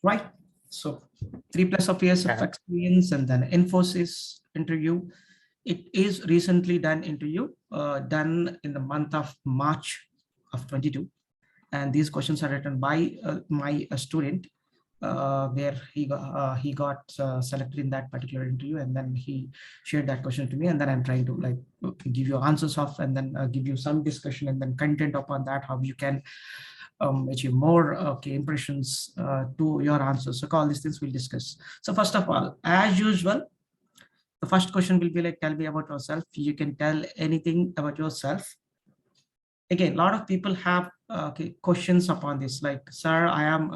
right? So 3+ of years of experience, and then Infosys interview. It is recently done interview, done in the month of March of 22. And these questions are written by my student, where he got selected in that particular interview, and then he shared that question to me, and then I'm trying to like give you answers of, and then give you some discussion and then content upon that, how you can achieve more impressions to your answers. So all these things we'll discuss. So first of all, as usual, the first question will be like, tell me about yourself. You can tell anything about yourself. Again, a lot of people have questions upon this, like, sir, I am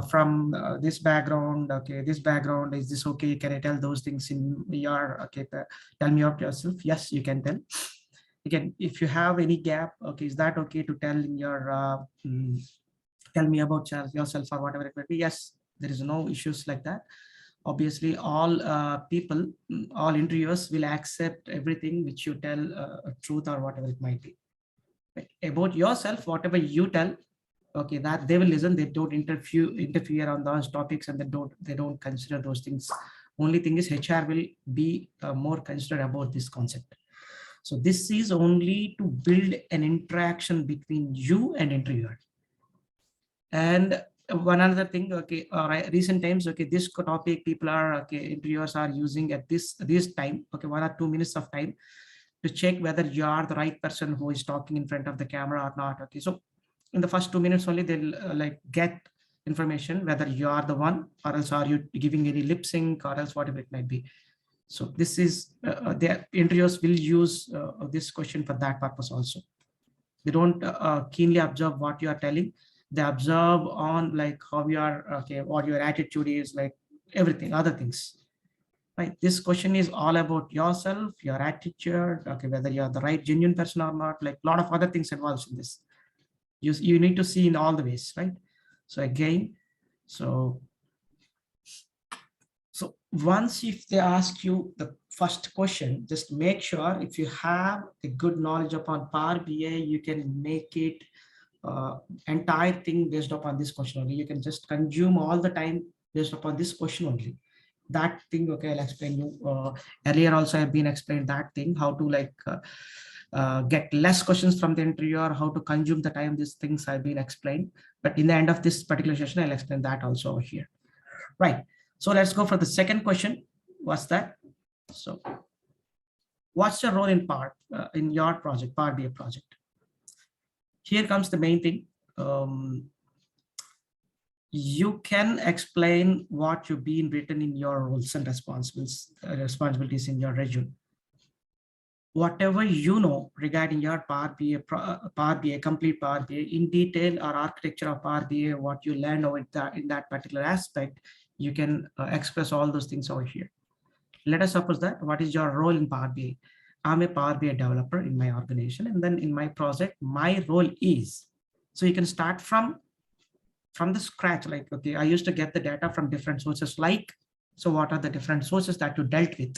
from this background. Okay, this background, is this okay? Can I tell those things in your tell me about yourself? Yes, you can tell. Again, if you have any gap, okay, is that okay to tell in your tell me about yourself or whatever it may be? Yes, there is no issues like that. Obviously, all people, all interviewers will accept everything which you tell, truth or whatever it might be. Right? About yourself, whatever you tell, okay, that they will listen. They don't interfere on those topics, and they don't consider those things. Only thing is HR will be more considered about this concept. So this is only to build an interaction between you and interviewer. And one other thing, okay, recent times, okay, this topic people are, okay, interviewers are using at this time, okay, 1 or 2 minutes of time to check whether you are the right person who is talking in front of the camera or not. Okay, so in the first 2 minutes only, they'll like get information whether you are the one, or else are you giving any lip sync, or else whatever it might be. So this is the interviewers will use this question for that purpose also. They don't keenly observe what you are telling. They observe on like how you are, okay, what your attitude is, like everything, other things. Right? This question is all about yourself, your attitude, okay, whether you are the right genuine person or not, like a lot of other things involved in this. You need to see in all the ways, right? So again, so once if they ask you the first question, just make sure if you have a good knowledge upon Power BI, you can make it entire thing based upon this question only. You can just consume all the time based upon this question only. That thing, okay, I'll explain you. Earlier also I've been explained that thing, how to like get less questions from the interviewer, how to consume the time. These things I've been explained, but in the end of this particular session, I'll explain that also over here. Right. So let's go for the second question. What's that? So what's your role in in your project, Power BI project? Here comes the main thing. You can explain what you've been written in your roles and responsibilities in your resume. Whatever you know regarding your Power BI, complete Power BI in detail, or architecture of Power BI, what you learn over in that particular aspect, you can express all those things over here. Let us suppose that what is your role in Power BI? I'm a Power BI developer in my organization, and then in my project, my role is, so you can start from the scratch, like, okay, I used to get the data from different sources, like, so what are the different sources that you dealt with,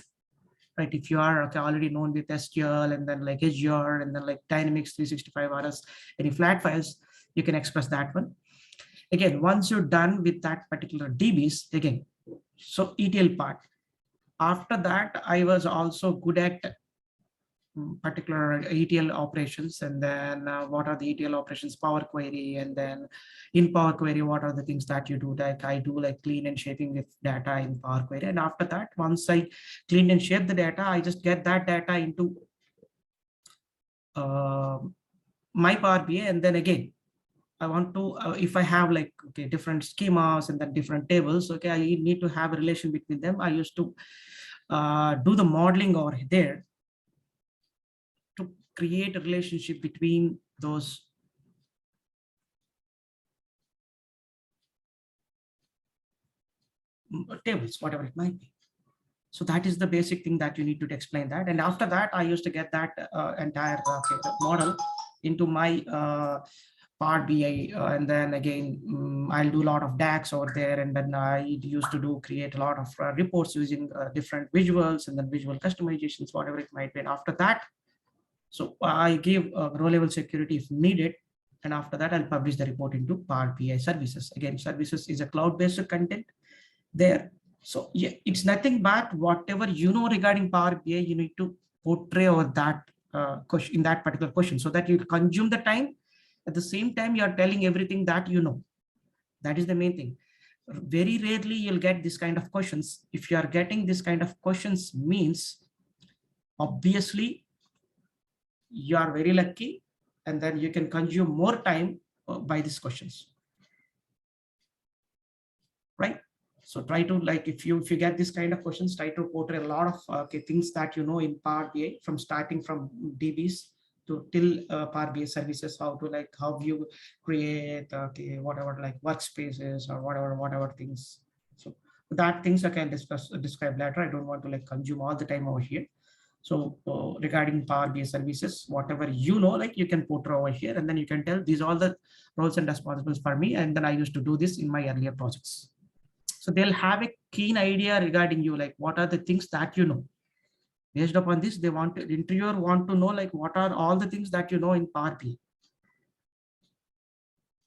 right? If you are, okay, already known with SQL, and then like Azure, and then like Dynamics 365 RS, any flat files, you can express that one. Again, once you're done with that particular DBs, again, so ETL part. After that, I was also good at particular ETL operations, and then what are the ETL operations, Power Query, and then in Power Query, what are the things that you do? Like I do like clean and shaping with data in Power Query, and after that, once I clean and shape the data, I just get that data into my Power BI, and then again, I want to, if I have like, okay, different schemas and then different tables, okay, I need to have a relation between them. I used to do the modeling over there to create a relationship between those tables, whatever it might be. So that is the basic thing that you need to explain that. And after that, I used to get that entire model into my Power BI, and then again, I'll do a lot of DAX over there, and then I used to create a lot of reports using different visuals and then visual customizations, whatever it might be. And after that, so I give row level security if needed. And after that, I'll publish the report into Power BI services. Again, services is a cloud-based content there. So yeah, it's nothing but whatever you know regarding Power BI, you need to portray over that question in that particular question, so that you consume the time. At the same time, you are telling everything that you know. That is the main thing. Very rarely you'll get this kind of questions. If you are getting this kind of questions, means obviously you are very lucky, and then you can consume more time by these questions, right? So try to, like, if you get this kind of questions, try to portray a lot of things that you know in Power BI, from starting from DBs to till Power BI services, how to, like, how you create whatever, like, workspaces or whatever things. So that things I can describe later. I don't want to, like, consume all the time over here. So regarding Power BI services, whatever you know, like, you can portray over here, and then you can tell these are all the roles and responsibilities for me, and then I used to do this in my earlier projects. So they'll have a keen idea regarding you, like what are the things that you know. Based upon this, the interviewer want to know, like, what are all the things that you know in Power BI.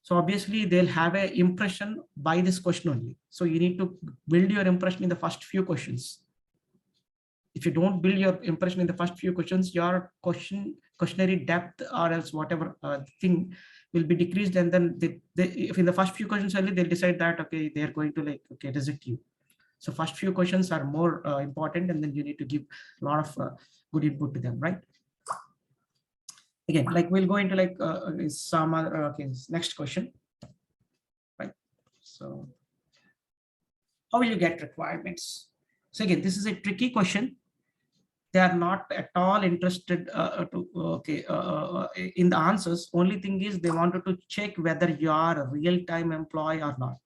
So obviously they'll have an impression by this question only. So you need to build your impression in the first few questions. If you don't build your impression in the first few questions, your questionnaire depth or else whatever thing will be decreased, and then if in the first few questions only, they'll decide that okay, they're going to, like, okay, reject you. So first few questions are more important, and then you need to give a lot of good input to them, right? Again, like, we'll go into, like, some other okay, next question, right? So how will you get requirements? So again, this is a tricky question. They are not at all interested in the answers. Only thing is they wanted to check whether you are a real-time employee or not.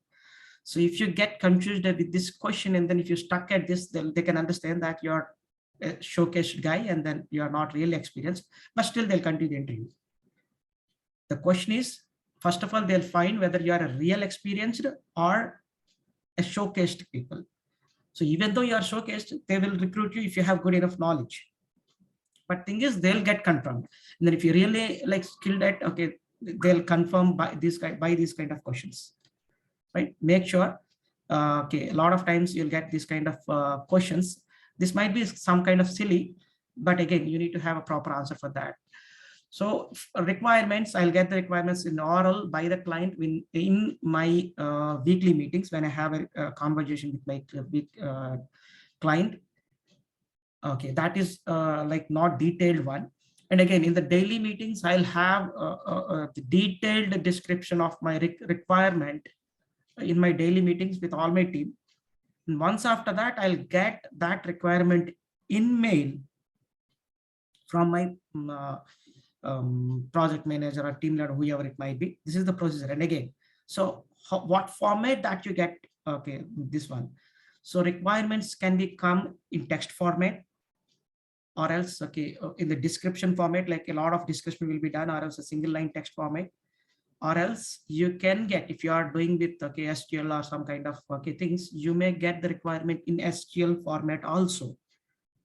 So if you get confused with this question, and then if you stuck at this, they can understand that you're a showcased guy, and then you are not really experienced, but still they'll continue the interview. The question is, first of all, they'll find whether you are a real experienced or a showcased people. So even though you are showcased, they will recruit you if you have good enough knowledge. But thing is, they'll get confirmed. And then if you really, like, skilled at, okay, they'll confirm by these kind of questions, right? Make sure. Okay, a lot of times you'll get this kind of questions. This might be some kind of silly, but again, you need to have a proper answer for that. So requirements, I'll get the requirements in oral by the client in my weekly meetings, when I have a conversation with my client. Okay, that is like, not detailed one. And again, in the daily meetings, I'll have the detailed description of my requirement in my daily meetings with all my team. And once after that, I'll get that requirement in mail from my project manager or team leader, whoever it might be. This is the procedure. And again, so what format that you get, okay, this one. So requirements can become in text format, or else, okay, in the description format, like a lot of discussion will be done, or else a single line text format. Or else you can get, if you are doing with, okay, SQL or some kind of, okay, things, you may get the requirement in SQL format also.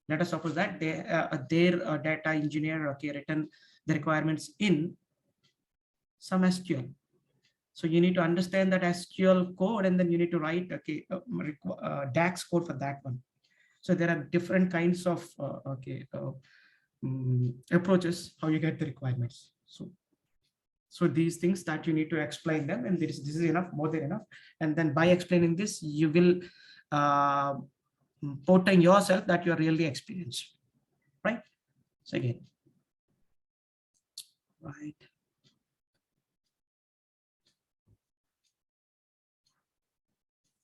Let us suppose that their data engineer, okay, written the requirements in some SQL. So you need to understand that SQL code, and then you need to write, okay, DAX code for that one. So there are different kinds of approaches how you get the requirements. So these things that you need to explain them, and this is enough, more than enough. And then by explaining this, you will portray yourself that you are really experienced, right? So again, right.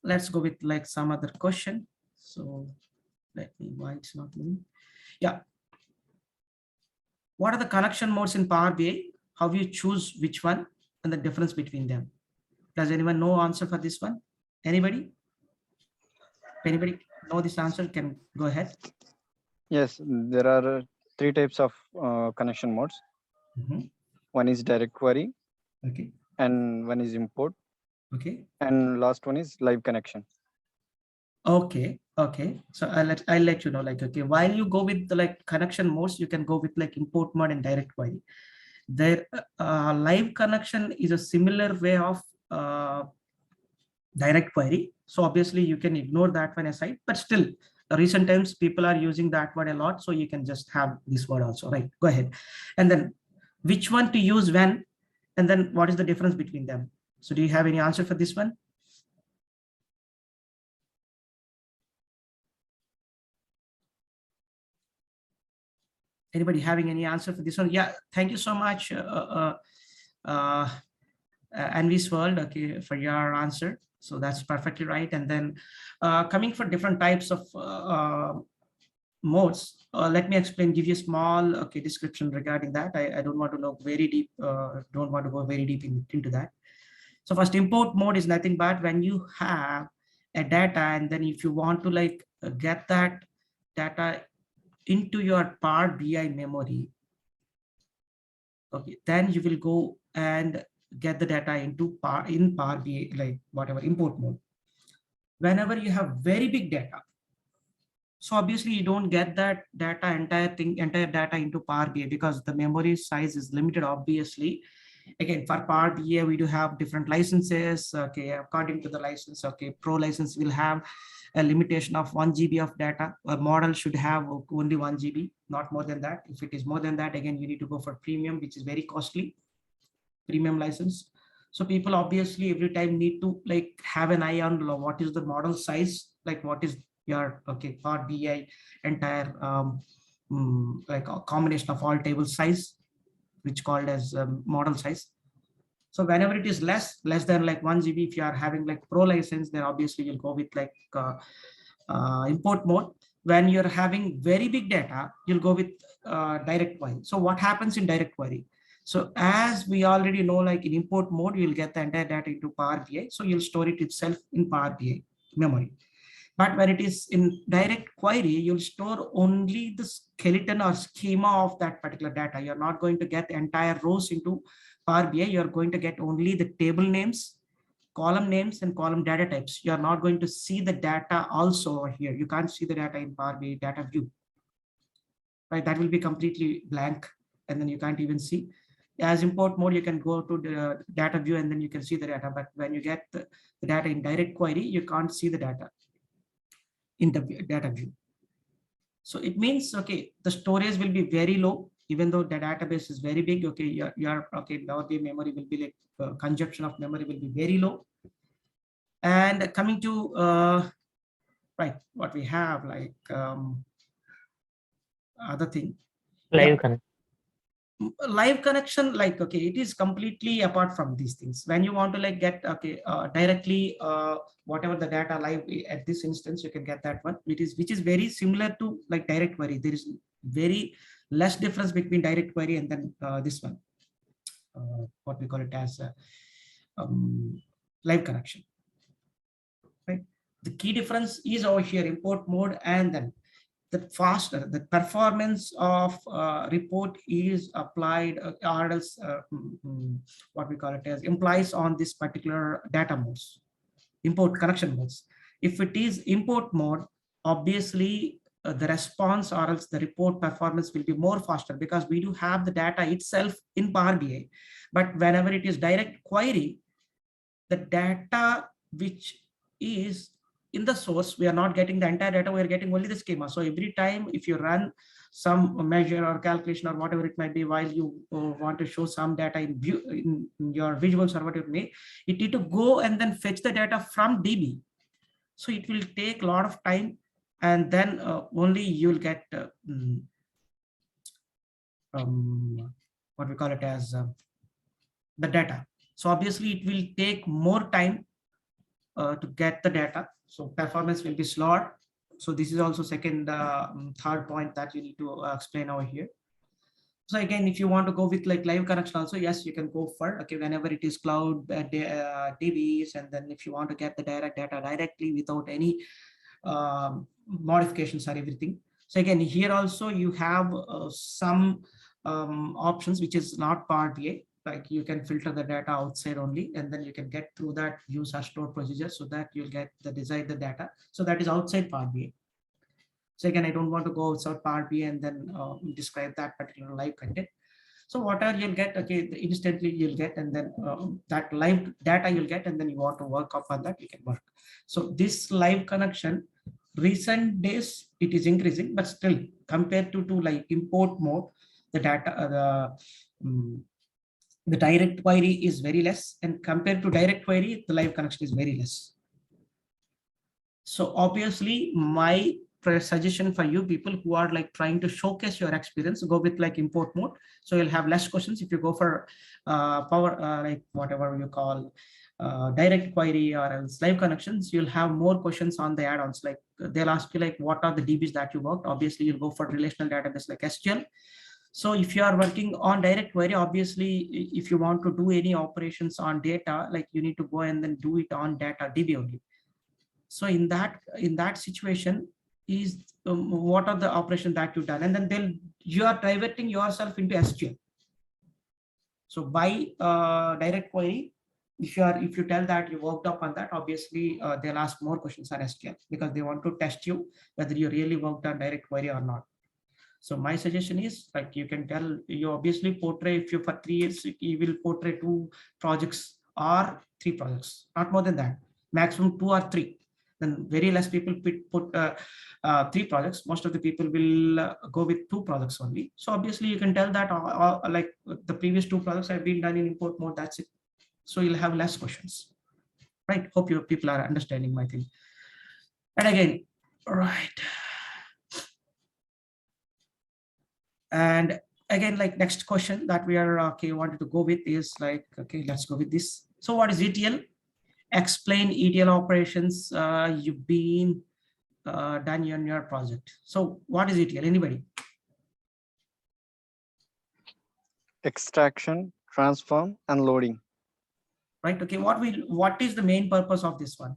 Let's go with, like, some other question. So let me, why it's not moving. Yeah. What are the connection modes in Power BI? How do you choose which one, and the difference between them? Does anyone know answer for this one? Anybody? If anybody know this answer, can go ahead. Yes, there are three types of connection modes. One is direct query. Okay. And one is import. Okay. And last one is live connection. Okay. Okay. So I'll let you know, like, okay, while you go with the, like, connection modes, you can go with, like, import mode and direct query. Their live connection is a similar way of direct query. So obviously you can ignore that one aside, but still recent times people are using that word a lot. So you can just have this word also, right? Go ahead. And then which one to use when, and then what is the difference between them? So do you have any answer for this one? Anybody having any answer for this one? Yeah, thank you so much, Anvi's World, okay, for your answer. So that's perfectly right. And then coming for different types of modes, let me explain, give you a small description regarding that. I don't want to look very deep, don't want to go very deep into that. So first, import mode is nothing but when you have a data, and then if you want to get that data into your Power BI memory, okay, then you will go and get the data into Power BI, like whatever import mode. Whenever you have very big data, so obviously you don't get that data, entire data into Power BI because the memory size is limited, obviously. Again, for Power BI, we do have different licenses. Okay, according to the license, okay, Pro license will have a limitation of 1 GB of data. A model should have only 1 GB, not more than that. If it is more than that, again, you need to go for premium, which is very costly, premium license. So people obviously every time need to have an eye on what is the model size, like what is your Power BI entire like a combination of all table size, which called as model size. So whenever it is less than 1 GB, if you are having Pro license, then obviously you'll go with import mode. When you're having very big data, you'll go with direct query. So what happens in direct query? So as we already know, in import mode, you'll get the entire data into Power BI. So you'll store it itself in Power BI memory. But when it is in direct query, you'll store only the skeleton or schema of that particular data. You're not going to get the entire rows into Power BI. You're going to get only the table names, column names, and column data types. You're not going to see the data also over here. You can't see the data in Power BI data view, right? That will be completely blank, and then you can't even see. As import mode, you can go to the data view and then you can see the data. But when you get the data in direct query, you can't see the data in the data view. So it means, okay, the storage will be very low, even though the database is very big. Okay, your Power BI memory will be consumption of memory will be very low. And coming to right, what we have other thing, live connection. Live connection, okay, it is completely apart from these things. When you want to get directly whatever the data live at this instance, you can get that one, which is very similar to direct query. There is very less difference between direct query and then this one, what we call it as live connection, right? The key difference is over here, import mode, and then the faster the performance of report is applied, or else what we call it as implies on this particular data modes, import connection modes. If it is import mode, obviously the response or else the report performance will be more faster because we do have the data itself in Power BI. But whenever it is direct query, the data which is in the source, we are not getting the entire data, we are getting only the schema. So every time if you run some measure or calculation or whatever it might be, while you want to show some data in view in your visuals or whatever it may, it need to go and then fetch the data from DB. So it will take a lot of time, and then only you will get what we call it as the data. So obviously it will take more time to get the data, so performance will be slower. So this is also second third point that you need to explain over here. So again, if you want to go with live connection also, yes, you can go for whenever it is cloud DBs, and then if you want to get the direct data directly without any modifications or everything. So again, here also you have some options which is not Power BI. Like you can filter the data outside only, and then you can get through that use or store procedure so that you'll get the desired data. So that is outside Power BI. So again, I don't want to go outside Power BI and then describe that particular live content. So whatever you'll get, okay, instantly you'll get, and then that live data you'll get, and then you want to work upon that, you can work. So this live connection, recent days it is increasing, but still compared to like import mode, the data, the direct query is very less, and compared to direct query, the live connection is very less. So obviously my suggestion for you people who are like trying to showcase your experience, go with like import mode. So you'll have less questions. If you go for like whatever you call direct query or else live connections, you'll have more questions on the add-ons. Like they'll ask you like, what are the DBs that you worked? Obviously you'll go for relational database like SQL. So if you are working on direct query, obviously if you want to do any operations on data, like you need to go and then do it on data DB only. So in that situation is what are the operations that you've done, and then you are diverting yourself into SQL. So by direct query, if you tell that you worked up on that, obviously they'll ask more questions on SQL, because they want to test you whether you really worked on direct query or not. So my suggestion is like, you can tell, you obviously portray, if you for 3 years you will portray 2 projects or 3 projects, not more than that, maximum 2 or 3. Then very less people put 3 projects. Most of the people will go with 2 projects only. So obviously you can tell that like the previous 2 projects have been done in import mode, that's it. So you'll have less questions, right? Hope you people are understanding my thing. And again, right. And again, like next question that we are wanted to go with is like, okay, let's go with this. So what is ETL? Explain ETL operations you've been done in your project. So what is ETL? Anybody? Extraction, transform, and loading. Right. Okay. What is the main purpose of this one?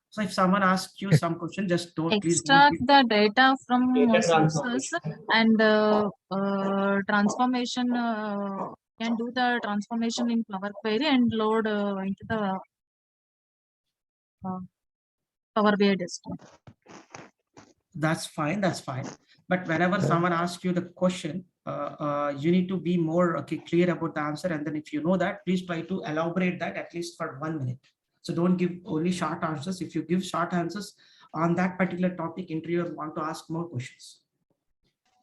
So if someone asks you some question, just don't extract the data from sources and transformation. Can do the transformation in Power Query and load into the Powerbi desktop. That's fine. That's fine. But whenever someone asks you the question, you need to be more clear about the answer. And then if you know that, please try to elaborate that at least for 1 minute. So don't give only short answers. If you give short answers on that particular topic, interviewer want to ask more questions.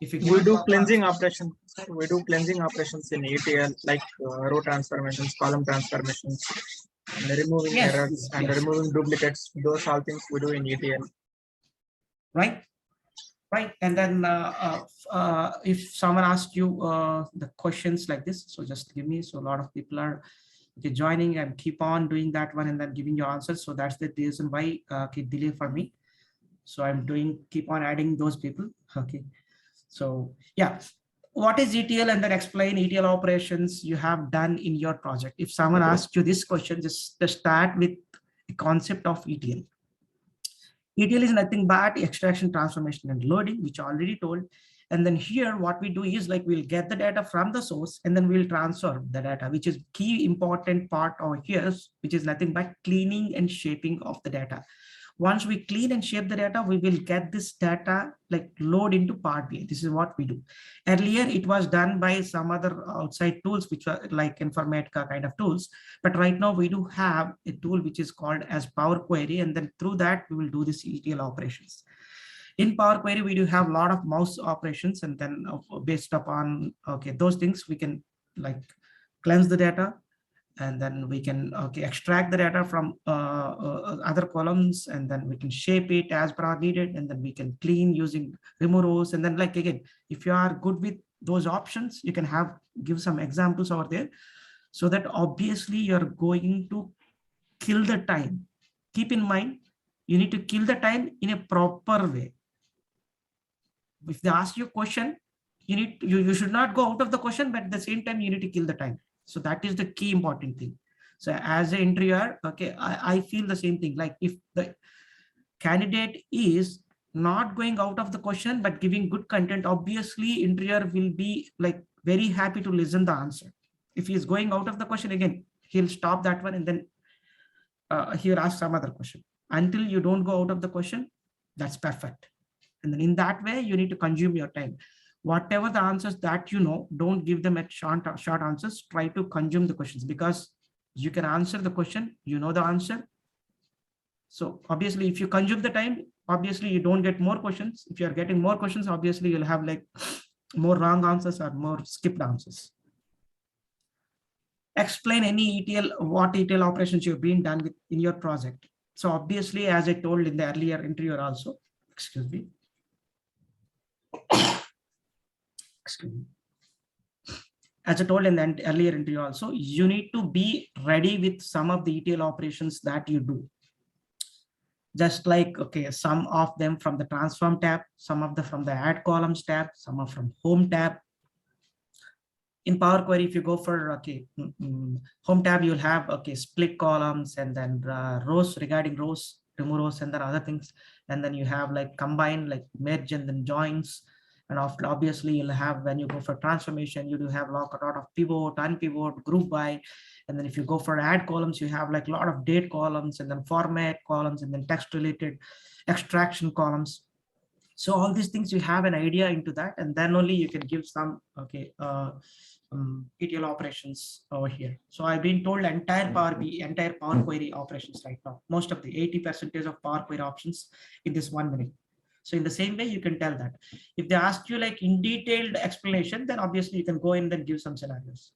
If you we do cleansing operations, we do cleansing operations in ETL, like row transformations, column transformations, and removing errors and removing duplicates. Those all things we do in ETL. Right. Right. And then if someone asks you the questions like this, so just give me. So a lot of people are joining and keep on doing that one and then giving you answers. So that's the reason why delay for me. So I'm keep on adding those people. Okay. So yeah, what is ETL, and then explain ETL operations you have done in your project. If someone asks you this question, just start with the concept of ETL. ETL is nothing but extraction, transformation, and loading, which I already told. And then here, what we do is like, we'll get the data from the source and then we'll transfer the data, which is key important part over here, which is nothing but cleaning and shaping of the data. Once we clean and shape the data, we will get this data like load into Powerbi. This is what we do. Earlier, it was done by some other outside tools, which were like Informatica kind of tools. But right now we do have a tool which is called as Power Query. And then through that, we will do this ETL operations. In Power Query, we do have a lot of mouse operations, and then based upon those things, we can like cleanse the data, and then we can extract the data from other columns, and then we can shape it as per needed, and then we can clean using remove rows. And then like again, if you are good with those options, you can give some examples over there, so that obviously you're going to kill the time. Keep in mind, you need to kill the time in a proper way. If they ask you a question, you should not go out of the question, but at the same time you need to kill the time. So that is the key important thing. So as an interviewer, I feel the same thing. Like if the candidate is not going out of the question but giving good content, obviously interviewer will be like very happy to listen the answer. If he is going out of the question, again, he'll stop that one and then he'll ask some other question. Until you don't go out of the question, that's perfect. And then in that way, you need to consume your time. Whatever the answers that you know, don't give them at short answers. Try to consume the questions, because you can answer the question, you know the answer. So obviously, if you consume the time, obviously you don't get more questions. If you are getting more questions, obviously you'll have like more wrong answers or more skipped answers. Explain any ETL, what ETL operations you've been done with in your project. So obviously, as I told in the earlier interview also, excuse me. As I told in the earlier interview also, you need to be ready with some of the ETL operations that you do. Just like, okay, some of them from the transform tab, some of them from the add columns tab, some are from home tab. In Power Query, if you go for, okay, home tab, you'll have, okay, split columns, and then rows, regarding rows, remove rows, and then other things. And then you have like combine, like merge and then joins. And after, obviously you'll have, when you go for transformation, you do have a lot of pivot, unpivot, group by. And then if you go for add columns, you have like a lot of date columns, and then format columns, and then text related extraction columns. So all these things, you have an idea into that, and then only you can give some, okay, ETL operations over here. So I've been told entire Powerbi, entire Power Query operations right now, most of the 80% of Power Query options in this 1 minute. So in the same way, you can tell that. If they ask you like in detailed explanation, then obviously you can go in and give some scenarios.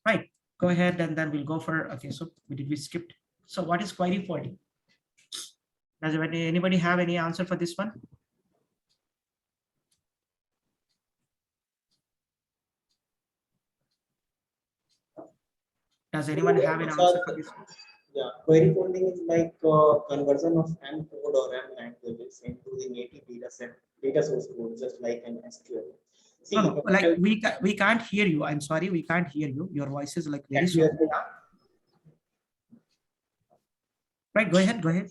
Right, go ahead, and then we'll go for, okay, so we skipped. So what is query folding? Does anybody have any answer for this one? Does anyone have an answer for this one? Yeah, query folding is like conversion of M code or M languages into the native data source code, just like an SQL. See, No, like we can't hear you. I'm sorry, we can't hear you. Your voice is like very soft. Right, go ahead, go ahead.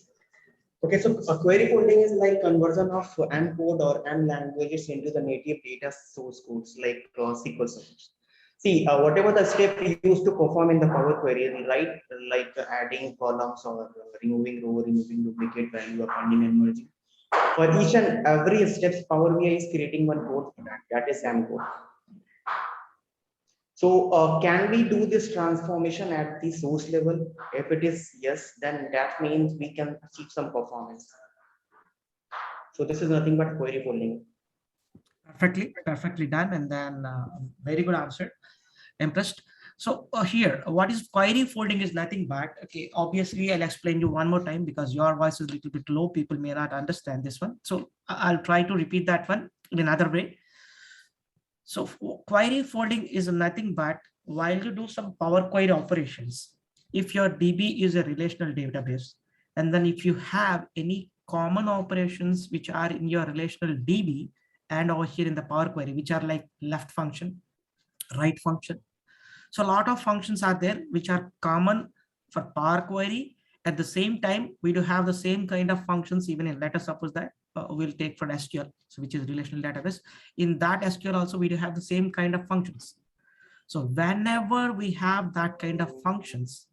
Okay, so a query folding is like conversion of M code or M languages into the native data source codes, like SQL servers. See, whatever the step you used to perform in the Power Query, right? Like adding columns or removing row, removing duplicate value, or finding and merging. For each and every steps, Power BI is creating one code for that. That is M code. So can we do this transformation at the source level? If it is yes, then that means we can achieve some performance. So this is nothing but query folding. Perfectly done, and then very good answer. Impressed. So here, what is query folding is nothing but, okay, obviously I'll explain you one more time because your voice is a little bit low. People may not understand this one. So I'll try to repeat that one in another way. So query folding is nothing but while you do some Power Query operations, if your DB is a relational database, and then if you have any common operations which are in your relational DB and over here in the Power Query, which are like left function, right function. So a lot of functions are there which are common for Power Query. At the same time, we do have the same kind of functions even in, let us suppose that we'll take for SQL, so which is relational database. In that SQL also, we do have the same kind of functions. So whenever we have that kind of functions,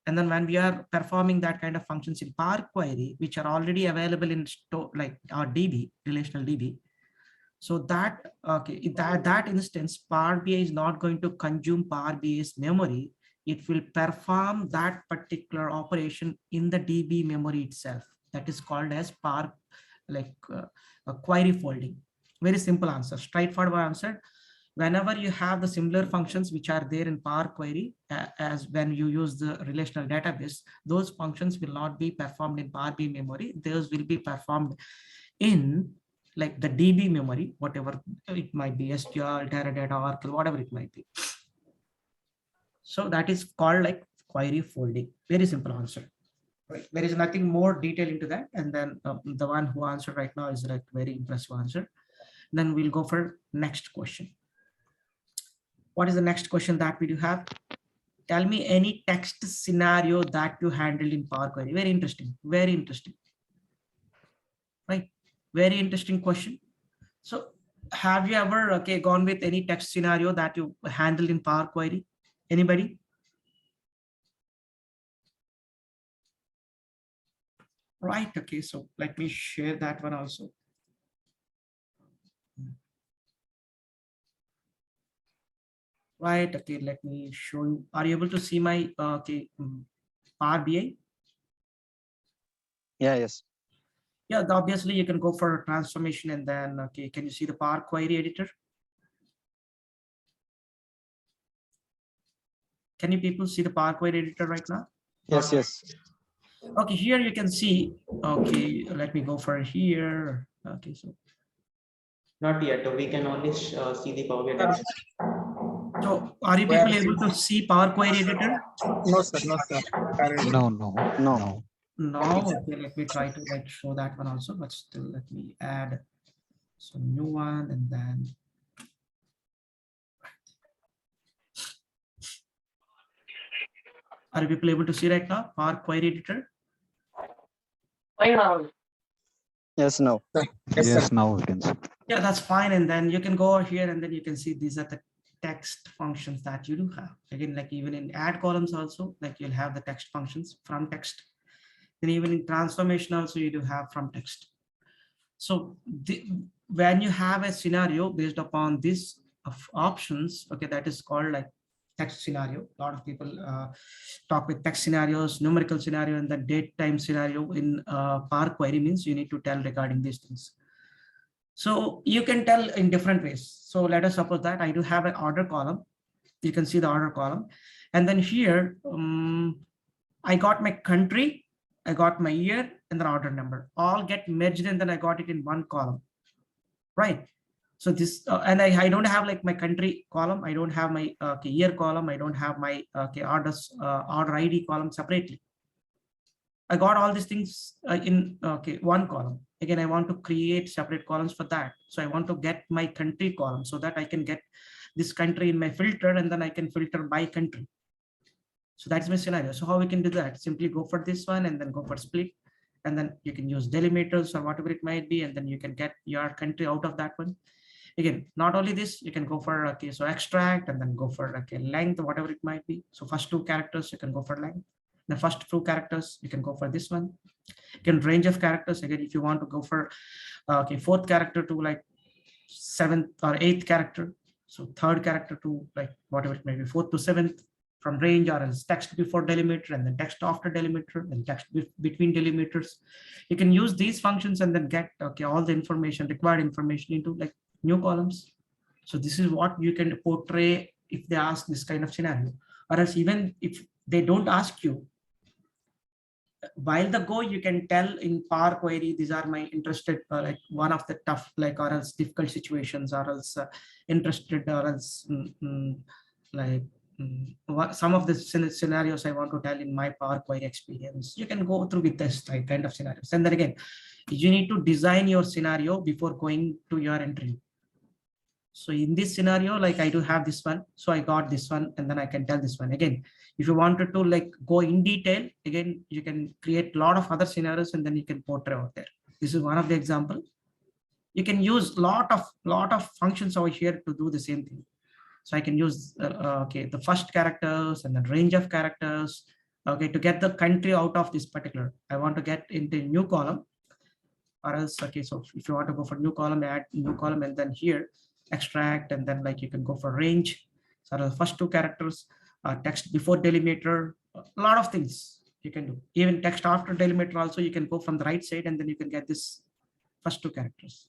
and then when we are performing that kind of functions in Power Query, which are already available in like our DB, relational DB, so that, okay, in that instance, Power BI is not going to consume Power BI's memory. It will perform that particular operation in the DB memory itself. That is called as Power, like a query folding. Very simple answer, straightforward answer. Whenever you have the similar functions which are there in Power Query, as when you use the relational database, those functions will not be performed in Power BI memory. Those will be performed in like the DB memory, whatever it might be, SQL, Teradata, Oracle, whatever it might be. So that is called like query folding. Very simple answer. Right? There is nothing more detail into that. And then the one who answered right now is like very impressive answer. Then we'll go for next question. What is the next question that we do have? Tell me any text scenario that you handled in Power Query. Very interesting. Very interesting. Right? Very interesting question. So have you ever gone with any text scenario that you handled in Power Query? Anybody? Right. Okay. So let me share that one also. Right. Okay. Let me show you. Are you able to see my okay Power BI? Yeah, yes. Yeah. Obviously, you can go for a transformation and then okay. Can you see the Power Query Editor? Can you people see the Power Query Editor right now? Yes, yes. Okay. Here you can see. Okay. Let me go for here. Okay. So. Not yet. We can only see the Power BI Sir, dashboard. So are you we are people able to see Power Query Editor? no, sir, no, sir. Currently. No, no, No. no. No. Okay, let me try to like show that one also, but still let me add some new one and then are you people able to see right now Power Query Editor? Yes, no. Yes, Yes, sir. now we can see. Yeah, that's fine. And then you can go over here and then you can see these are the text functions that you do have. Again, like even in add columns also, like you'll have the text functions from text. And even in transformation also you do have from text. So when you have a scenario based upon this of options, okay, that is called like text scenario. A lot of people talk with text scenarios, numerical scenario, and the date time scenario in Power Query means you need to tell regarding these things. So you can tell in different ways. So let us suppose that I do have an order column. You can see the order column. And then here, I got my country, I got my year and the order number all get merged and then I got it in one column, right? So this, and I don't have like my country column. I don't have my year column. I don't have my order ID column separately. I got all these things in one column. Again, I want to create separate columns for that. So I want to get my country column so that I can get this country in my filter and then I can filter by country. So that's my scenario. So how we can do that? Simply go for this one and then go for split. And then you can use delimiters or whatever it might be. And then you can get your country out of that one. Again, not only this, you can go for okay, so extract and then go for okay, length, whatever it might be. So first two characters, you can go for length. The first two characters, you can go for this one. You can range of characters. Again, if you want to go for okay, fourth character to like seventh or eighth character. So third character to like whatever it may be, fourth to seventh from range, or as text before delimiter and then text after delimiter and text between delimiters. You can use these functions and then get okay, all the information, required information into like new columns. So this is what you can portray if they ask this kind of scenario, or else even if they don't ask you, while the go you can tell in Power Query, these are my interested like one of the tough like or else difficult situations, or else interested, or else some of the scenarios I want to tell in my Power Query experience. You can go through with this kind of scenarios, and then again you need to design your scenario before going to your interview. So in this scenario, like I do have this one, so I got this one, and then I can tell this one. Again, if you wanted to like go in detail, again, you can create a lot of other scenarios and then you can portray out there. This is one of the example. You can use lot of functions over here to do the same thing. So I can use okay, the first characters and the range of characters, okay, to get the country out of this particular. I want to get into new column, or else okay, so if you want to go for new column, add new column, and then here extract, and then like you can go for range. So the first two characters, text before delimiter, a lot of things you can do. Even text after delimiter also, you can go from the right side and then you can get this first two characters.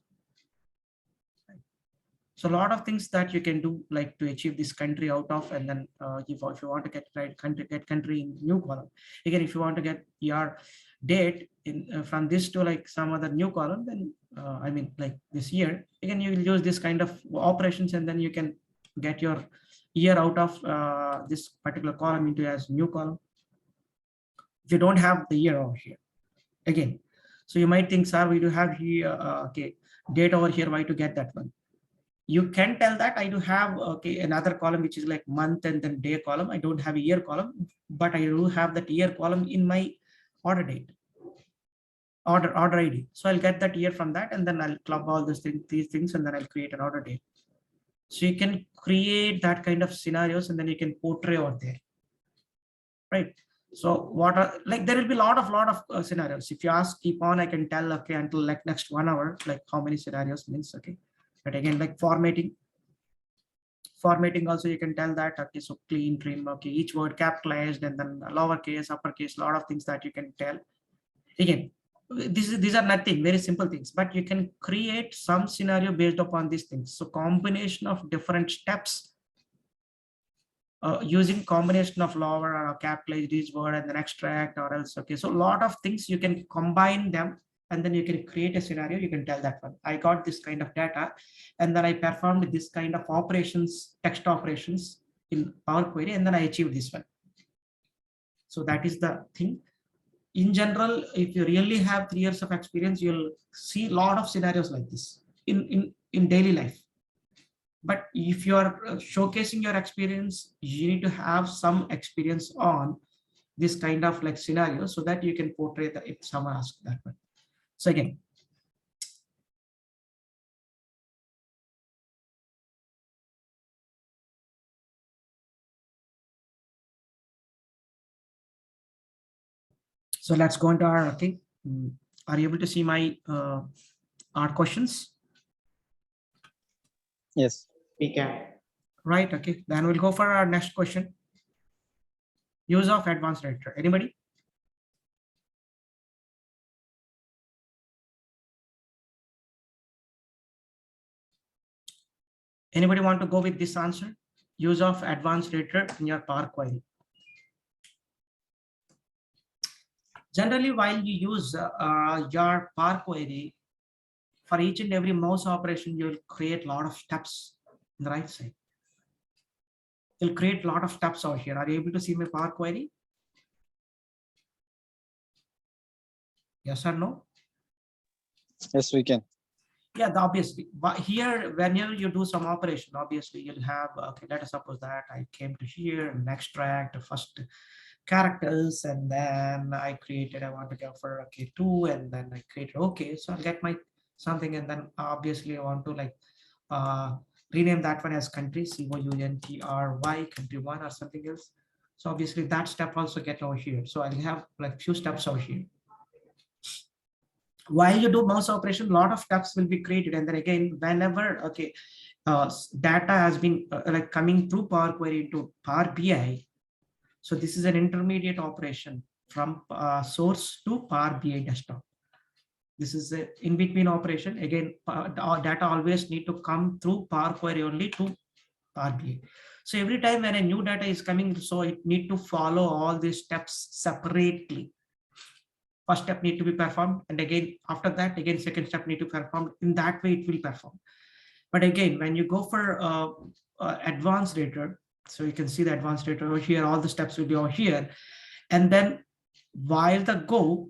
So a lot of things that you can do like to achieve this country out of, and then if you want to get right country, get country in new column. Again, if you want to get your date in from this to like some other new column, then I mean like this year, again you will use this kind of operations, and then you can get your year out of this particular column into as new column. If you don't have the year over here, again, so you might think, sir, we do have here okay, date over here, why to get that one? You can tell that I do have okay, another column which is like month and then day column. I don't have a year column, but I do have that year column in my order date, order ID. So I'll get that year from that, and then I'll club all these things, and then I'll create an order date. So you can create that kind of scenarios, and then you can portray out there, right? So what are, like, there will be a lot of scenarios. If you ask, keep on, I can tell, okay, until like next 1 hour, like how many scenarios means, okay. But again, like formatting also, you can tell that, okay, so clean, trim, okay, each word capitalized and then lowercase, uppercase, a lot of things that you can tell. Again, these are nothing, very simple things, but you can create some scenario based upon these things. So combination of different steps, using combination of lower or capitalized each word and then extract or else, okay. So a lot of things you can combine them, and then you can create a scenario. You can tell that one, I got this kind of data, and then I performed this kind of operations, text operations in Power Query, and then I achieved this one. So that is the thing. In general, if you really have 3 years of experience, you'll see a lot of scenarios like this in daily life. But if you are showcasing your experience, you need to have some experience on this kind of like scenario, so that you can portray that if someone asks that one. So again, so let's go into our, okay. Are you able to see my our questions? Yes. We can. Right, okay. Then we'll go for our next question. Use of advanced editor. Anybody? Anybody want to go with this answer? Use of advanced editor in your Power Query. Generally, while you use your Power Query, for each and every mouse operation, you'll create a lot of steps on the right side. You'll create a lot of steps over here. Are you able to see my Power Query? Yes or no? Yes, we can. Yeah, obviously. But here, whenever you do some operation, obviously you'll have, okay, let us suppose that I came to here and extract the first characters, and then I want to go for, okay, 2, and then I created, okay, so I'll get my something, and then obviously I want to like rename that one as country, COUNTRY, country 1 or something else. So obviously that step also get over here. So I'll have like few steps over here. While you do mouse operation, a lot of steps will be created, and then again, whenever, okay, data has been like coming through Power Query into Power BI. So this is an intermediate operation from source to Power BI desktop. This is an in-between operation. Again, data always need to come through Power Query only to Power BI. So every time when a new data is coming, so it need to follow all these steps separately. First step need to be performed, and again after that, again second step need to perform. In that way it will perform. But again, when you go for advanced editor, so you can see the advanced editor over here, all the steps will be over here, and then while the go,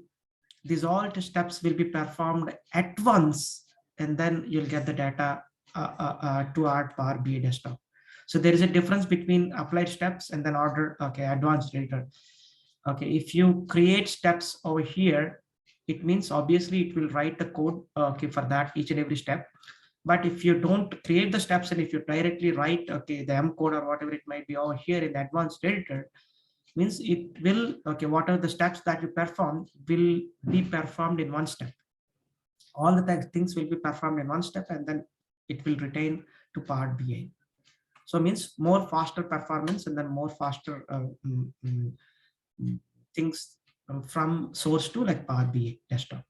these all the steps will be performed at once, and then you'll get the data to our Power BI desktop. So there is a difference between applied steps and then order, okay, advanced editor. Okay, if you create steps over here, it means obviously it will write the code, okay, for that each and every step. But if you don't create the steps, and if you directly write, okay, the M code or whatever it might be over here in the advanced editor, means it will, okay, what are the steps that you perform will be performed in one step. All the things will be performed in one step, and then it will retain to Power BI. So means more faster performance, and then more faster things from source to like Power BI desktop.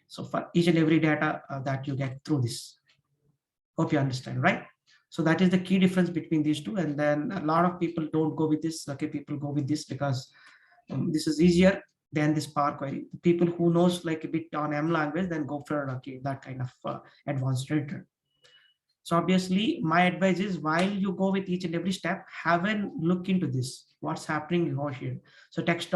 So for each and every data that you get through this, hope you understand, right? So that is the key difference between these two. And then a lot of people don't go with this. Okay, people go with this because this is easier than this Power Query. People who knows like a bit on M language, then go for, okay, that kind of advanced editor. So obviously my advice is, while you go with each and every step, have a look into this, what's happening over here. So text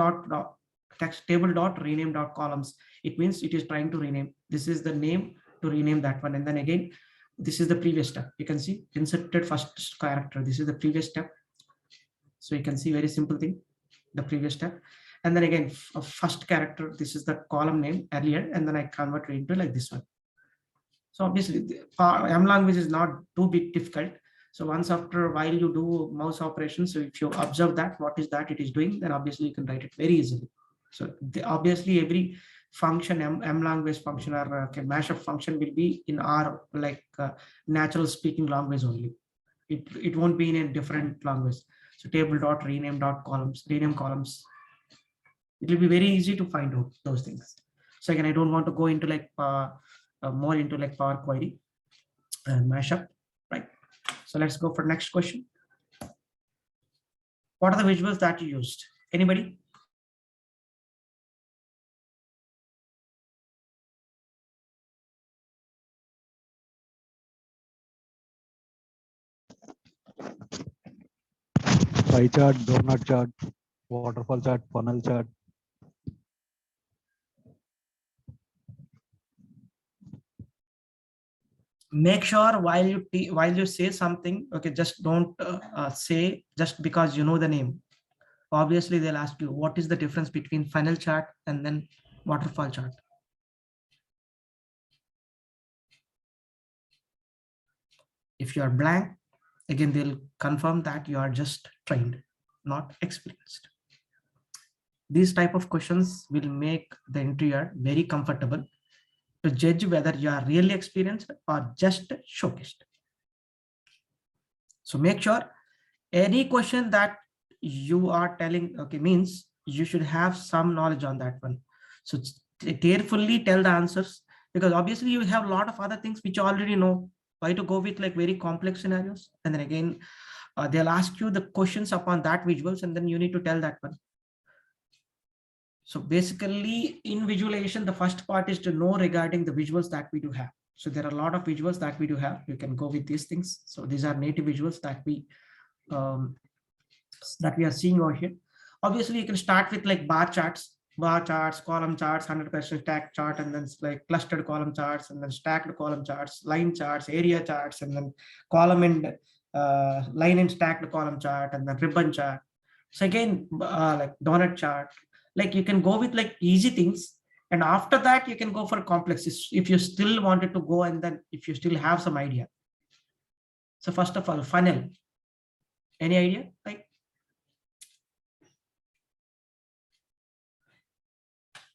table dot rename dot columns, it means it is trying to rename. This is the name to rename that one. And then again, this is the previous step. You can see inserted first character. This is the previous step. So you can see very simple thing, the previous step. And then again, first character, this is the column name earlier, and then I convert it into like this one. So obviously M language is not too big difficult. So once after a while you do mouse operations, so if you observe that, what is that it is doing, then obviously you can write it very easily. So obviously every function, M language function or mashup function will be in our natural speaking language only. It won't be in a different language. So table dot rename dot columns, rename columns. It will be very easy to find out those things. So again, I don't want to go into more into Power Query and mashup, right? So let's go for next question. What are the visuals that you used? Anybody? Pie chart, donut chart, waterfall chart, funnel chart. Make sure while you say something, okay, just don't say just because you know the name. Obviously they'll ask you what is the difference between funnel chart and then waterfall chart. If you are blank, again they'll confirm that you are just trained, not experienced. These type of questions will make the interviewer very comfortable to judge whether you are really experienced or just showcased. So make sure any question that you are telling, okay, means you should have some knowledge on that one. So carefully tell the answers, because obviously you have a lot of other things which you already know. Why to go with very complex scenarios? And then again, they'll ask you the questions upon that visuals, and then you need to tell that one. So basically in visualization, the first part is to know regarding the visuals that we do have. So there are a lot of visuals that we do have. You can go with these things. So these are native visuals that we are seeing over here. Obviously you can start with bar charts, column charts, 100% stack chart, and then clustered column charts, and then stacked column charts, line charts, area charts, and then column and line and stacked column chart, and then ribbon chart. So again, donut chart. You can go with easy things, and after that you can go for complexes if you still wanted to go, and then if you still have some idea. So first of all, funnel. Any idea?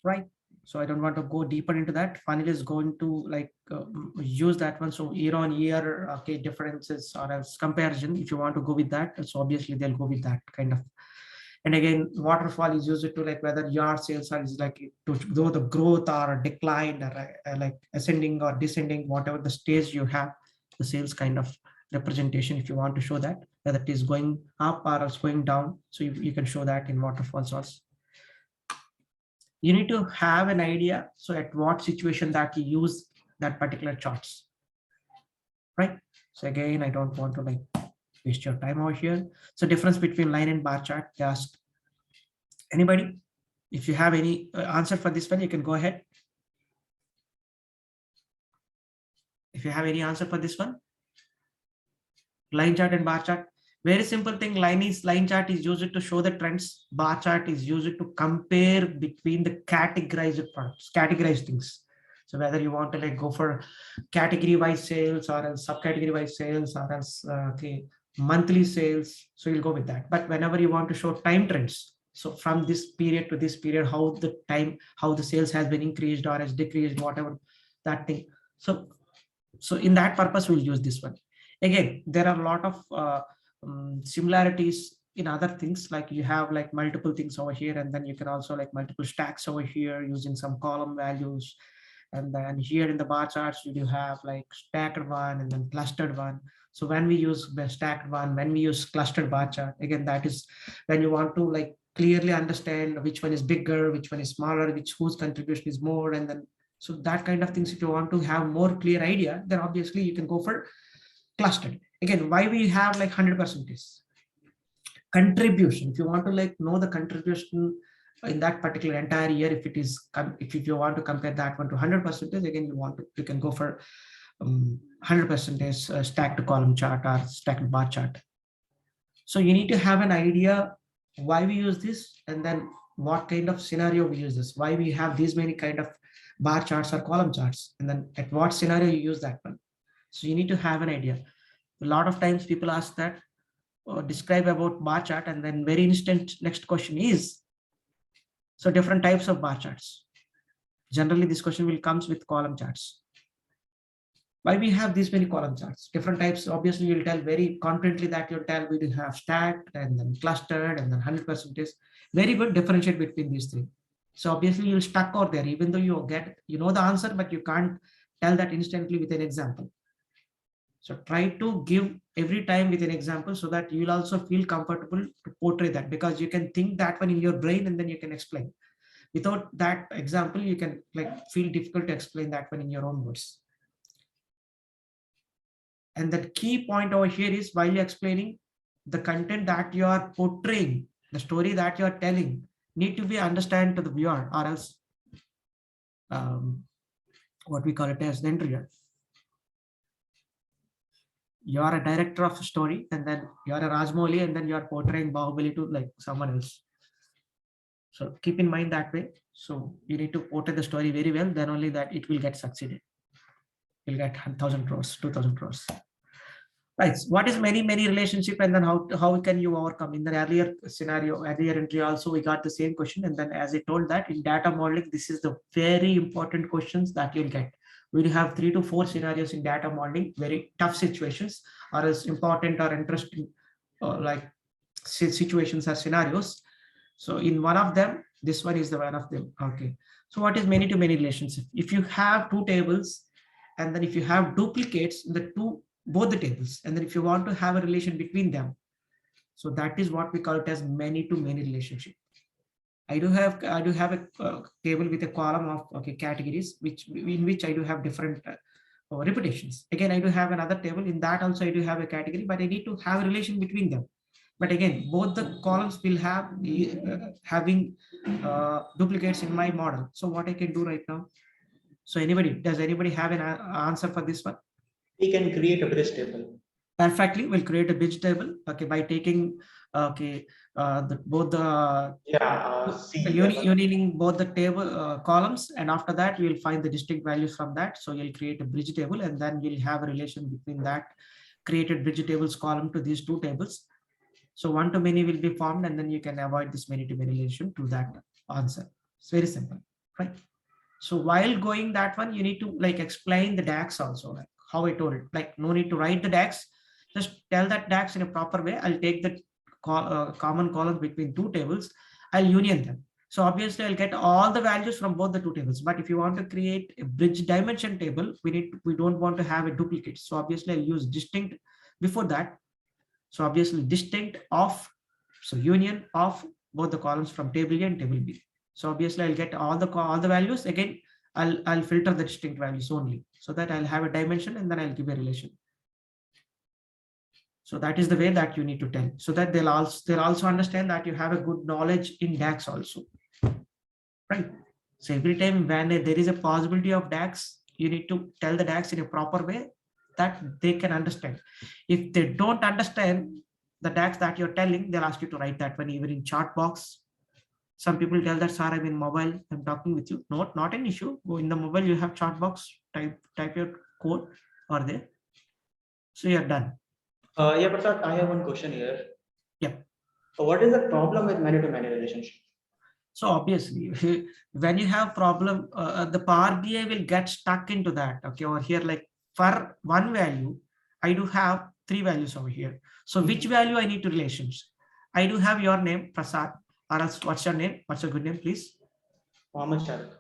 Right. So I don't want to go deeper into that. Funnel is going to use that one. So year on year, okay, differences or else comparison. If you want to go with that, so obviously they'll go with that kind of. And again, waterfall is used to whether your sales are to go the growth or decline or ascending or descending, whatever the stage you have, the sales kind of representation. If you want to show that whether it is going up or else going down, so you can show that in waterfalls also. You need to have an idea. So at what situation that you use that particular charts, right? So again, I don't want to waste your time over here. So difference between line and bar chart, just anybody, if you have any answer for this one, you can go ahead. If you have any answer for this one, line chart and bar chart, very simple thing. Line chart is used to show the trends. Bar chart is used to compare between the categorized products, categorized things. So whether you want to go for category wise sales or else subcategory wise sales or else monthly sales, so you'll go with that. But whenever you want to show time trends, so from this period to this period, how the sales has been increased or has decreased, whatever that thing. So in that purpose, we'll use this one. Again, there are a lot of similarities in other things, you have multiple things over here, and then you can also multiple stacks over here using some column values. And then here in the bar charts, you do have stacked one and then clustered one. So when we use the stacked one, when we use clustered bar chart, again, that is when you want to clearly understand which one is bigger, which one is smaller, whose contribution is more. And then, so that kind of things, if you want to have more clear idea, then obviously you can go for clustered. Again, why we have 100% contribution. If you want to know the contribution in that particular entire year, if you want to compare that one to 100%, again, you can go for 100% stacked column chart or stacked bar chart. So you need to have an idea why we use this, and then what kind of scenario we use this, why we have these many kind of bar charts or column charts, and then at what scenario you use that one. So you need to have an idea. A lot of times people ask that, describe about bar chart, and then very instant next question is, so different types of bar charts. Generally, this question will comes with column charts. Why we have these many column charts? Different types. Obviously, you'll tell very confidently that you'll tell we do have stacked and then clustered and then 100% is very good. Differentiate between these three. So obviously, you'll stuck out there, even though you know the answer, but you can't tell that instantly with an example. So try to give every time with an example so that you will also feel comfortable to portray that, because you can think that one in your brain and then you can explain. Without that example, you can like feel difficult to explain that one in your own words. And the key point over here is, while you're explaining, the content that you are portraying, the story that you are telling, need to be understand to the viewer, or else what we call it as the interviewer. You are a director of a story, and then you are a Rajmouli, and then you are portraying Bahubali to like someone else. So keep in mind that way. So you need to portray the story very well, then only that it will get succeeded. You'll get 1,000 crores, 2,000 crores. Right. What is many relationship, and then how can you overcome? In the earlier scenario, earlier entry also, we got the same question. And then as I told that in data modeling, this is the very important questions that you'll get. We'll have 3 to 4 scenarios in data modeling, very tough situations, or as important or interesting like situations or scenarios. So in one of them, this one is the one of them. Okay. So what is many to many relationship? If you have 2 tables, and then if you have duplicates in the both the tables, and then if you want to have a relation between them, so that is what we call it as many to many relationship. I do have a table with a column of categories, in which I do have different reputations. Again, I do have another table, in that also I do have a category, but I need to have a relation between them. But again, both the columns will have having duplicates in my model. So what I can do right now? So does anybody have an answer for this one? We can create a bridge table. Perfectly, we'll create a bridge table. Okay, by taking both the unioning both the table columns, and after that you will find the distinct values from that. So you'll create a bridge table, and then you'll have a relation between that created bridge tables column to these 2 tables. So one to many will be formed, and then you can avoid this many to many relation to that answer. It's very simple, right? So while going that one, you need to like explain the DAX also, like how I told it. Like no need to write the DAX, just tell that DAX in a proper way. I'll take the common columns between 2 tables, I'll union them. So obviously I'll get all the values from both the 2 tables. But if you want to create a bridge dimension table, we don't want to have a duplicate. So obviously I'll use distinct before that. So obviously distinct of, so union of both the columns from table A and table B. So obviously I'll get all the values. Again, I'll filter the distinct values only, so that I'll have a dimension, and then I'll give a relation. So that is the way that you need to tell, so that they'll also understand that you have a good knowledge in DAX also, right? So every time when there is a possibility of DAX, you need to tell the DAX in a proper way that they can understand. If they don't understand the DAX that you're telling, they'll ask you to write that one even in chat box. Some people tell that, sir, I'm in mobile, I'm talking with you. Not an issue. Go in the mobile, you have chat box, type your code or there. So you're done. Yeah, Prasad, I have one question here. Yeah. What is the problem with many-to-many relationship? So obviously, when you have problem, the Power BI will get stuck into that. Okay, over here, like for one value, I do have 3 values over here. So which value I need to relations? I do have your name, Prasad, or else what's your name? What's your good name, please? Mohammed Sharik.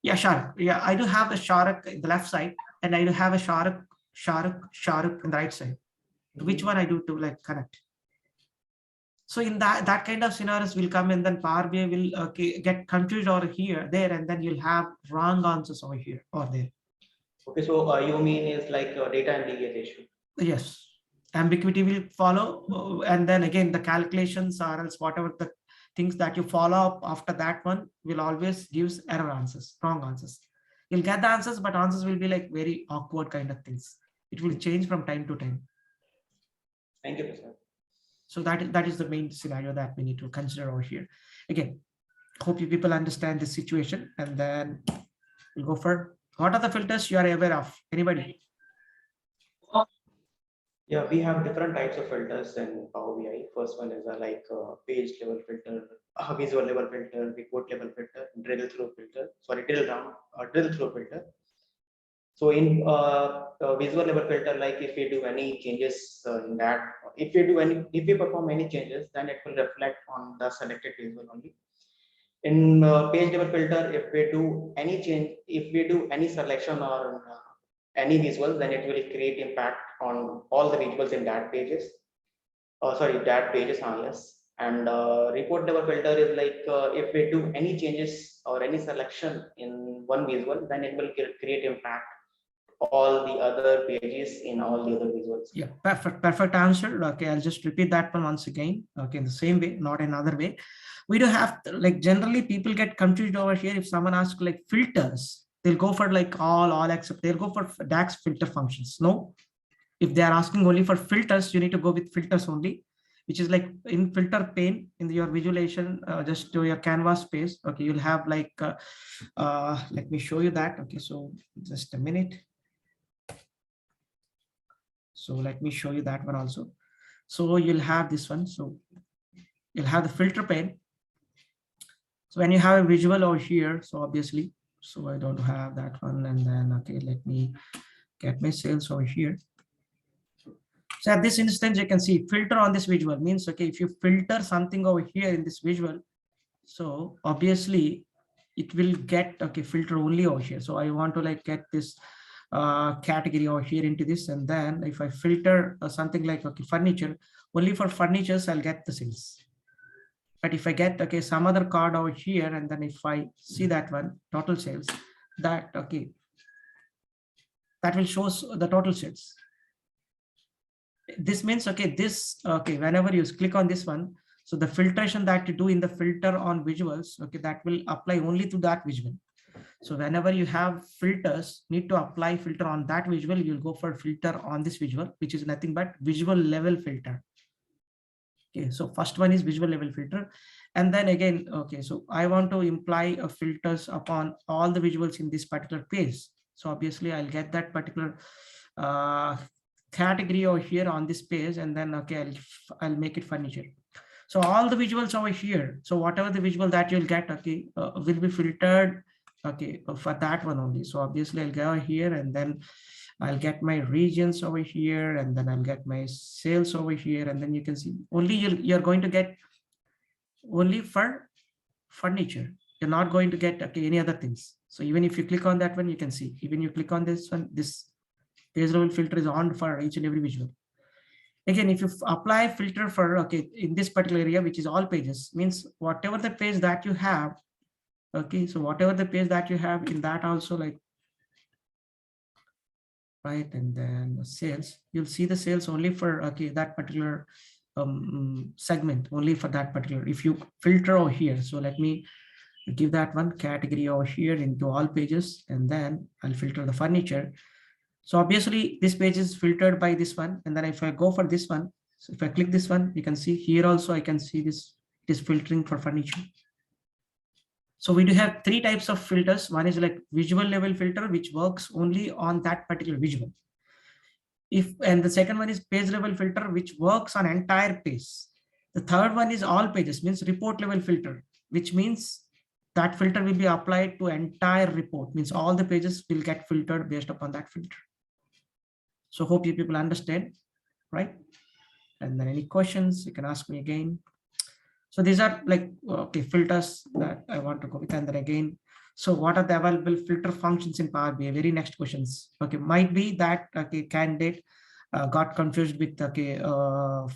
Yeah, Sharik. Yeah, I do have a Sharik in the left side, and I do have a Sharik in the right side. Which one I do to like connect? So in that kind of scenarios will come, and then Power BI will get confused over here, there, and then you'll have wrong answers over here or there. Okay, so you mean is like data ambiguity issue? Yes, ambiguity will follow, and then again the calculations or else whatever the things that you follow up after that one will always gives error answers, wrong answers. You'll get the answers, but answers will be like very awkward kind of things. It will change from time to time. Thank you, Prasad. So that is the main scenario that we need to consider over here. Again, hope you people understand this situation, and then we'll go for what are the filters you are aware of? Anybody? Yeah, we have different types of filters in Power BI. First one is page level filter, visual level filter, report level filter, drill through filter, sorry, drill through filter. So in visual level filter, like if we do any changes in that, if we perform any changes, then it will reflect on the selected visual only. In page level filter, if we do any change, if we do any selection or any visuals, then it will create impact on all the visuals in that pages. That pages yes. And report level filter is like if we do any changes or any selection in one visual, then it will create impact all the other pages in all the other visuals. Yeah, perfect answer. Okay, I'll just repeat that one once again. Okay, in the same way, not another way. We do have like generally people get confused over here. If someone asks like filters, they'll go for like all except they'll go for DAX filter functions. No, if they are asking only for filters, you need to go with filters only, which is like in filter pane in your visualization, just to your canvas space. Okay, you'll have like let me show you that. Okay, so just a minute. So let me show you that one also. So you'll have this one. So you'll have the filter pane. So when you have a visual over here, so obviously, so I don't have that one. And then, okay, let me get my sales over here. So at this instance, you can see filter on this visual means, okay, if you filter something over here in this visual, so obviously it will get, okay, filter only over here. So I want to like get this category over here into this, and then if I filter something like, okay, furniture, only for furnitures I'll get the sales. But if I get, okay, some other card over here, and then if I see that one total sales, that, okay, that will show the total sales. This means, okay, this, okay, whenever you click on this one, so the filtration that you do in the filter on visuals, okay, that will apply only to that visual. So whenever you have filters, need to apply filter on that visual, you'll go for filter on this visual, which is nothing but visual level filter. Okay, so first one is visual level filter. And then again, okay, so I want to imply a filters upon all the visuals in this particular page. So obviously I'll get that particular category over here on this page, and then, okay, I'll make it furniture. So all the visuals over here, so whatever the visual that you'll get, okay, will be filtered, okay, for that one only. So obviously I'll go here, and then I'll get my regions over here, and then I'll get my sales over here, and then you can see only you're going to get only for furniture. You're not going to get, okay, any other things. So even if you click on that one, you can see, even you click on this one, this page level filter is on for each and every visual. Again, if you apply filter for, okay, in this particular area, which is all pages, means whatever the page that you have, okay, so whatever the page that you have in that also, like, right, and then the sales, you'll see the sales only for, okay, that particular segment, only for that particular. If you filter over here, so let me give that one category over here into all pages, and then I'll filter the furniture. So obviously this page is filtered by this one, and then if I go for this one, so if I click this one, you can see here also I can see this, it is filtering for furniture. So we do have three types of filters. One is like visual level filter, which works only on that particular visual. And the second one is page level filter, which works on entire page. The third one is all pages, means report level filter, which means that filter will be applied to entire report, means all the pages will get filtered based upon that filter. So hope you people understand, right? And then any questions, you can ask me again. So these are like, okay, filters that I want to go with. And then again, so what are the available filter functions in Power BI? Very next questions. Okay, might be that, okay, candidate got confused with, okay,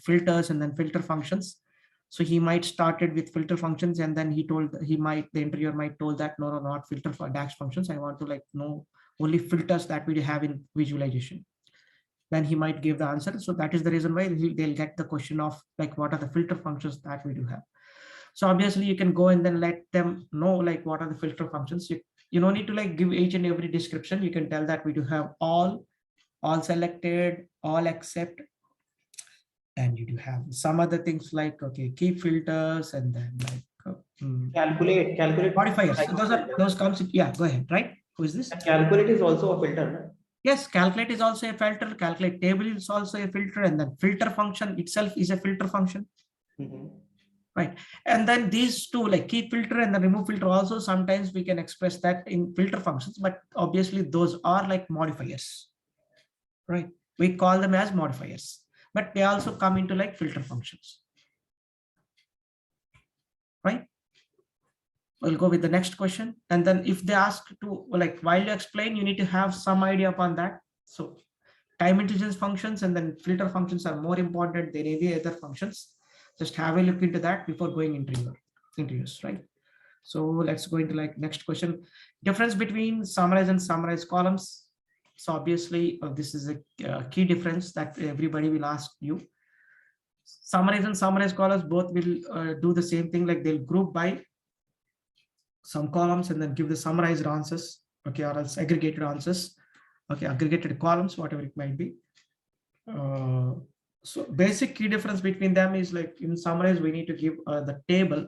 filters and then filter functions. So he might started with filter functions, and then the interviewer might told that no, not filter for DAX functions. I want to like know only filters that we have in visualization. Then he might give the answer. So that is the reason why they'll get the question of like, what are the filter functions that we do have? So obviously you can go and then let them know like what are the filter functions. You don't need to like give each and every description. You can tell that we do have all selected, all except, and you do have some other things like, okay, keep filters, and then like calculate modifiers. So those comes, yeah, go ahead, right? Who is this? Calculate is also a filter, no? Yes, calculate is also a filter, calculate table is also a filter, and then filter function itself is a filter function. Right. And then these two, like keep filter and the remove filter, also sometimes we can express that in filter functions, but obviously those are like modifiers. Right. We call them as modifiers, but they also come into like filter functions. Right. We'll go with the next question. And then if they ask to, like, while you explain, you need to have some idea upon that. So time intelligence functions and then filter functions are more important than any other functions. Just have a look into that before going into your interviews, right? So let's go into like next question. Difference between summarize and summarize columns. So obviously this is a key difference that everybody will ask you. Summarize and summarize columns both will do the same thing, like they'll group by some columns and then give the summarized answers, okay, or else aggregated answers, okay, aggregated columns, whatever it might be. So basic key difference between them is like in summarize, we need to give the table.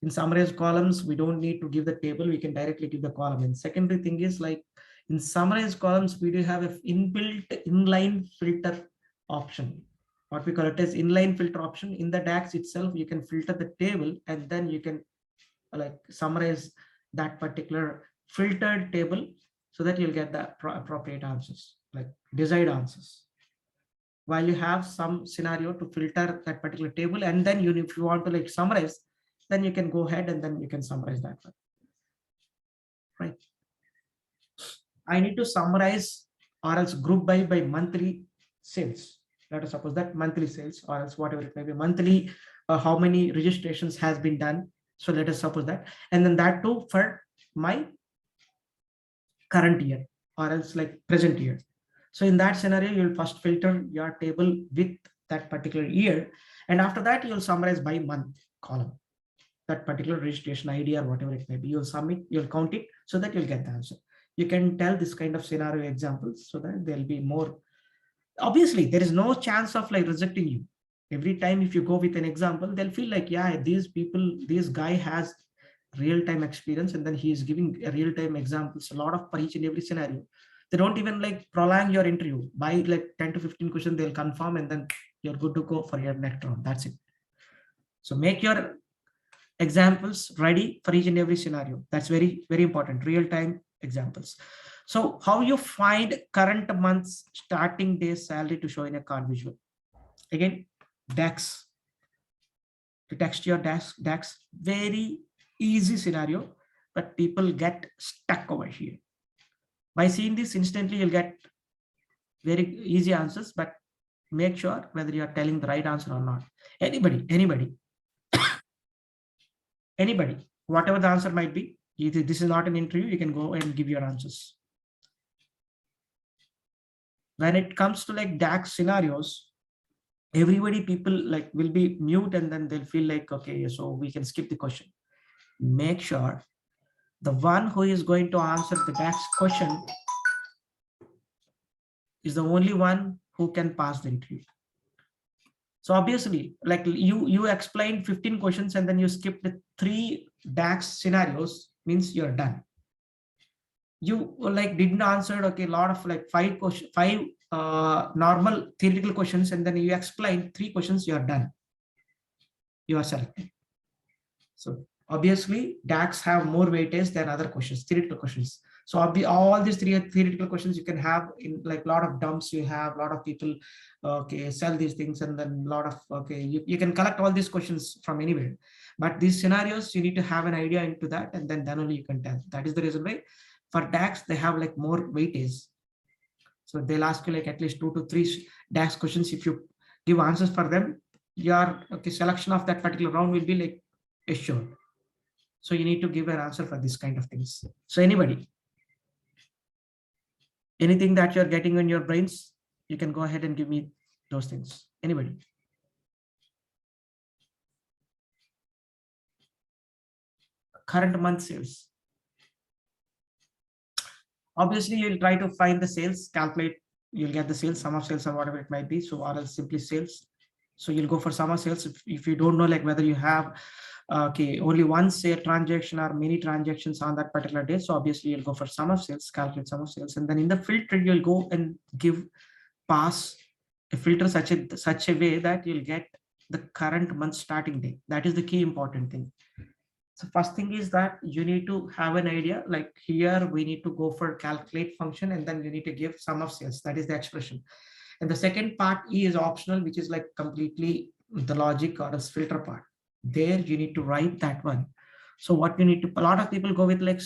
In summarized columns, we don't need to give the table, we can directly give the column. And secondary thing is like in summarized columns, we do have an inbuilt inline filter option. What we call it as inline filter option. In the DAX itself, you can filter the table and then you can like summarize that particular filtered table so that you'll get the appropriate answers, like desired answers. While you have some scenario to filter that particular table, and then you, if you want to like summarize, then you can go ahead and then you can summarize that one. Right. I need to summarize or else group by monthly sales. Let us suppose that monthly sales or else whatever it may be, monthly, how many registrations has been done. So let us suppose that, and then that too for my current year or else like present year. So in that scenario, you'll first filter your table with that particular year. And after that, you'll summarize by month column, that particular registration ID or whatever it may be. You'll submit, you'll count it so that you'll get the answer. You can tell this kind of scenario examples so that there'll be more. Obviously, there is no chance of like rejecting you. Every time if you go with an example, they'll feel like, yeah, these people, this guy has real-time experience and then he is giving a real-time examples, a lot of for each and every scenario. They don't even like prolong your interview by like 10 to 15 questions, they'll confirm and then you're good to go for your next round. That's it. So make your examples ready for each and every scenario. That's very, very important, real-time examples. So how you find current month's starting day salary to show in a card visual? Again, DAX. To text your DAX, very easy scenario, but people get stuck over here. By seeing this instantly, you'll get very easy answers, but make sure whether you are telling the right answer or not. Anybody, whatever the answer might be, this is not an interview, you can go and give your answers. When it comes to like DAX scenarios, everybody, people like will be mute and then they'll feel like, okay, so we can skip the question. Make sure the one who is going to answer the DAX question is the only one who can pass the interview. So obviously, like you explained 15 questions and then you skipped the 3 DAX scenarios, means you're done. You like didn't answer, okay, a lot of like 5 normal theoretical questions and then you explain 3 questions, you're done. You are selected. So obviously DAX have more weightage than other questions, theoretical questions. So all these 3 theoretical questions you can have in like a lot of dumps, you have a lot of people, okay, sell these things and then a lot of, okay, you can collect all these questions from anywhere. But these scenarios, you need to have an idea into that and then only you can tell. That is the reason why for DAX, they have like more weightage. So they'll ask you like at least 2 to 3 DAX questions. If you give answers for them, your selection of that particular round will be like assured. So you need to give an answer for this kind of things. So anybody, anything that you're getting in your brains, you can go ahead and give me those things. Anybody? Current month sales. Obviously, you'll try to find the sales, calculate, you'll get the sales, sum of sales or whatever it might be. So or else simply sales. So you'll go for sum of sales. If you don't know like whether you have okay, only one say transaction or many transactions on that particular day. So obviously you'll go for sum of sales, calculate sum of sales, and then in the filter you'll go and pass a filter such a way that you'll get the current month starting date. That is the key important thing. So first thing is that you need to have an idea, like here we need to go for calculate function, and then you need to give sum of sales. That is the expression. And the second part is optional, which is like completely the logic or the filter part. There you need to write that one. So what you need to, a lot of people go with like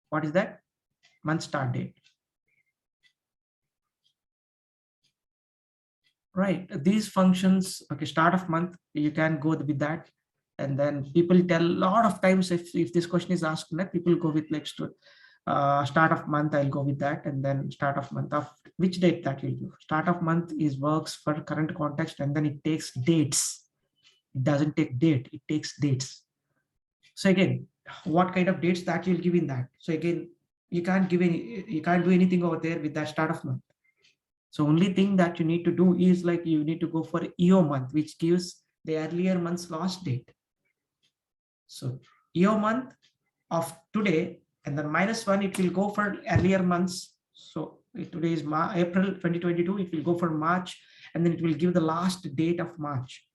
what is that? Month start date. Right, these functions, okay, start of month, you can go with that. And then people tell a lot of times if this question is asked, people go with like start of month, I'll go with that. And then start of month of which date that will do. Start of month is works for current context, and then it takes dates. It doesn't take date, it takes dates. So again, what kind of dates that you'll give in that. So again, you can't do anything over there with that start of month. So only thing that you need to do is like you need to go for EO month, which gives the earlier month's last date. So EO month of today, and then -1, it will go for earlier months. So today is April 2022, it will go for March, and then it will give the last date of March.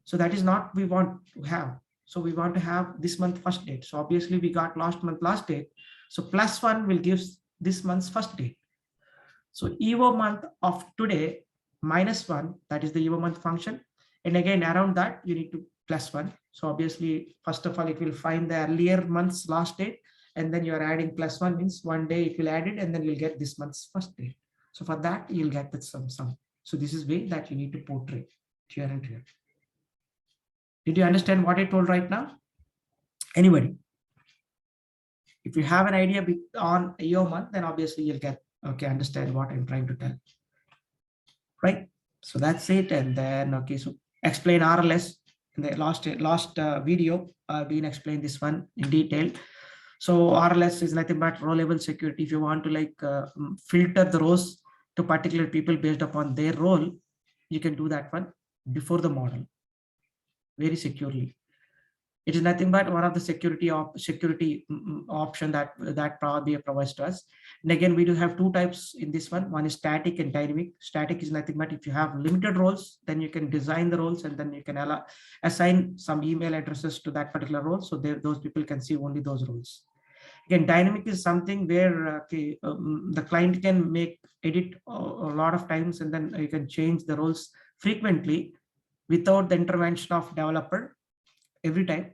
So that is not we want to have. So we want to have this month first date. So obviously we got last month last date. So +1 will give this month's first date. So EO month of today -1, that is the EO month function. And again, around that, you need to +1. So obviously, first of all, it will find the earlier month's last date. And then you're adding +1 means one day it will add it, and then you'll get this month's first date. So for that, you'll get the sum. So this is way that you need to portray here and here. Did you understand what I told right now? Anybody? If you have an idea on EO month, then obviously you'll get, okay, understand what I'm trying to tell, right? So that's it. And then, okay, so explain RLS in the last video. I've been explained this one in detail. So RLS is nothing but row level security. If you want to like filter the rows to particular people based upon their role, you can do that one before the model very securely. It is nothing but one of the security option that Powerbi provides to us. And again, we do have two types in this one. One is static and dynamic. Static is nothing but if you have limited roles, then you can design the roles, and then you can assign some email addresses to that particular role. So those people can see only those roles. Again, dynamic is something where the client can edit a lot of times, and then you can change the roles frequently without the intervention of developer every time.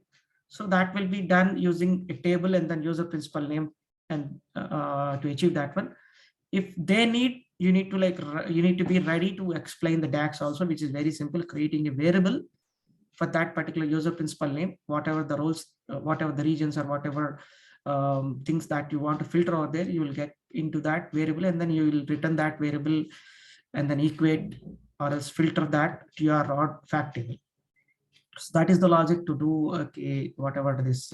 So that will be done using a table and then user principal name, and to achieve that one. If they need, you need to be ready to explain the DAX also, which is very simple, creating a variable for that particular user principal name, whatever the roles, whatever the regions or whatever things that you want to filter over there, you will get into that variable, and then you will return that variable and then equate or else filter that to your odd fact table. So that is the logic to do whatever this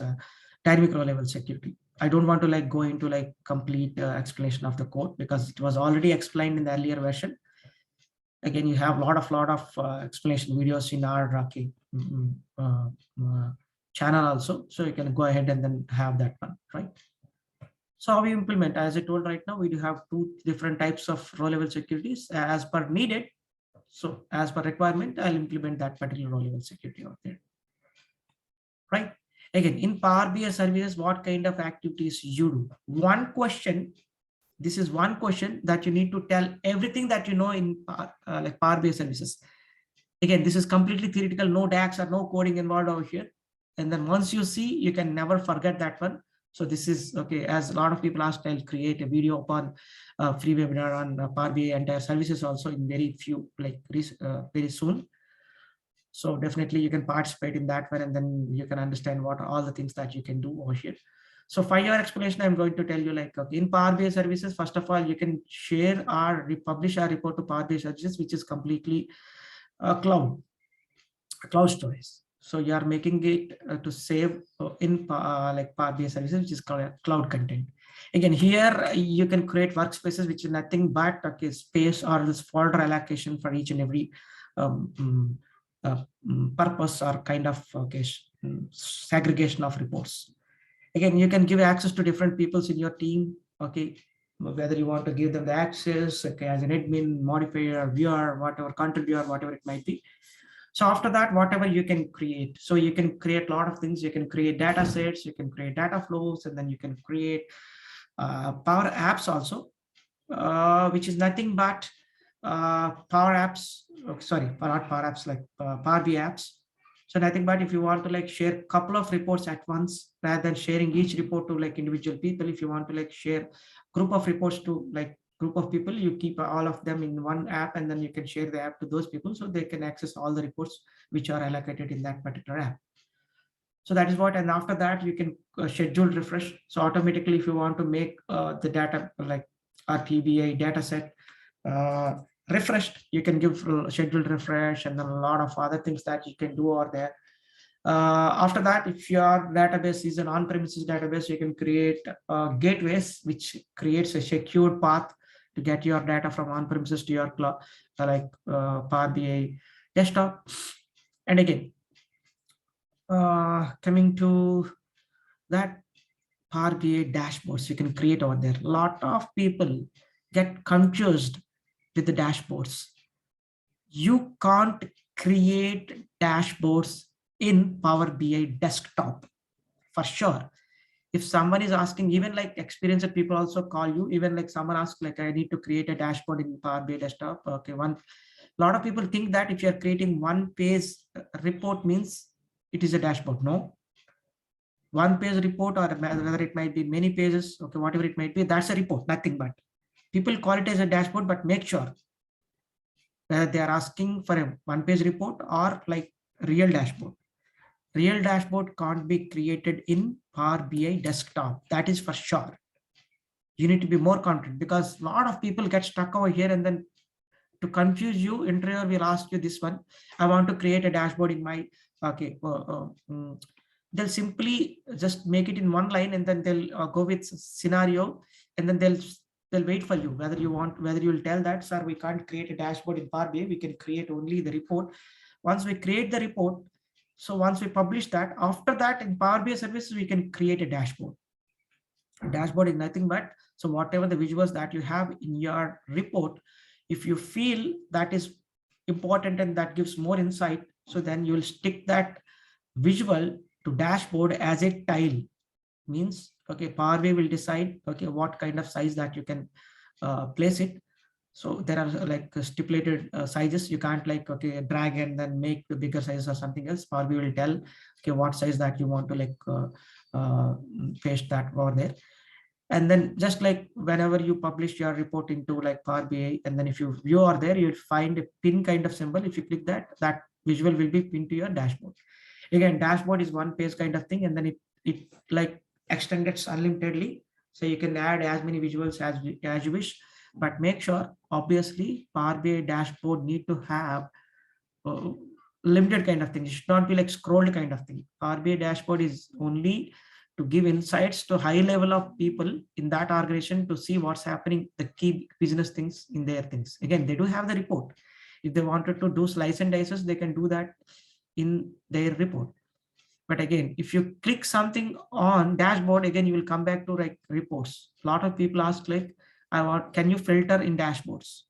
dynamic row level security. I don't want to like go into like complete explanation of the code because it was already explained in the earlier version. Again, you have a lot of explanation videos in our channel also, so you can go ahead and then have that one, right? So how we implement, as I told right now, we do have two different types of row level securities as per needed. So as per requirement, I'll implement that particular row level security out there, right? Again, in Power BI services, what kind of activities you do? One question, this is one question that you need to tell everything that you know in like Power BI services. Again, this is completely theoretical, no DAX or no coding involved over here. And then once you see, you can never forget that one. So this is okay. As a lot of people asked, I'll create a video upon free webinar on Power BI entire services also in very soon. So definitely you can participate in that one, and then you can understand what are all the things that you can do over here. So for your explanation, I'm going to tell you like in Power BI services, first of all, you can share or publish our report to Power BI services, which is completely cloud storage. So you are making it to save in like Power BI services, which is cloud content. Again, here you can create workspaces, which is nothing but space or this folder allocation for each and every purpose or kind of segregation of reports. Again, you can give access to different peoples in your team. Okay, whether you want to give them the access, okay, as an admin, modifier, viewer, whatever, contributor, whatever it might be. So after that, whatever you can create. So you can create a lot of things. You can create data sets, you can create data flows, and then you can create Power Apps also, which is nothing but Power Apps. Sorry, not Power Apps, like Powerbi apps. So nothing but if you want to like share a couple of reports at once, rather than sharing each report to like individual people, if you want to like share group of reports to like group of people, you keep all of them in one app, and then you can share the app to those people so they can access all the reports which are allocated in that particular app. So that is what, and after that you can schedule refresh. So automatically, if you want to make the data like RTBA data set refreshed, you can give scheduled refresh, and then a lot of other things that you can do are there. After that, if your database is an on-premises database, you can create gateways, which creates a secured path to get your data from on-premises to your cloud, like Power BI desktop. And again, coming to that Power BI dashboards you can create over there. A lot of people get confused with the dashboards. You can't create dashboards in Power BI desktop for sure. If someone is asking, even like experienced people also call you, even like someone asks like, I need to create a dashboard in Power BI desktop. Okay, a lot of people think that if you're creating one page report means it is a dashboard. No, one page report, or whether it might be many pages, okay, whatever it might be, that's a report, nothing but. People call it as a dashboard, but make sure whether they are asking for a one page report or like real dashboard. Real dashboard can't be created in Power BI desktop, that is for sure. You need to be more confident, because a lot of people get stuck over here, and then to confuse you, interviewer will ask you this one, I want to create a dashboard in my, okay, they'll simply just make it in one line, and then they'll go with scenario, and then they'll wait for you, whether you'll tell that, sir, we can't create a dashboard in Power BI, we can create only the report. Once we create the report, so once we publish that, after that in Power BI services, we can create a dashboard. A dashboard is nothing but, so whatever the visuals that you have in your report, if you feel that is important and that gives more insight, so then you will stick that visual to dashboard as a tile. Means, okay, Power BI will decide, okay, what kind of size that you can place it. So there are like stipulated sizes. You can't like, okay, drag and then make the bigger size or something else. Power BI will tell, okay, what size that you want to like paste that over there. And then just like whenever you publish your report into like Power BI, and then if you view over there, you'll find a pin kind of symbol. If you click that, that visual will be pinned to your dashboard. Again, dashboard is one page kind of thing, and then it like extended unlimitedly. So you can add as many visuals as you wish, but make sure, obviously, Power BI dashboard need to have limited kind of thing. It should not be like scrolled kind of thing. Power BI dashboard is only to give insights to high level of people in that organization to see what's happening, the key business things in their things. Again, they do have the report. If they wanted to do slice and dices, they can do that in their report. But again, if you click something on dashboard, again, you will come back to like reports. A lot of people ask like, can you filter in dashboards?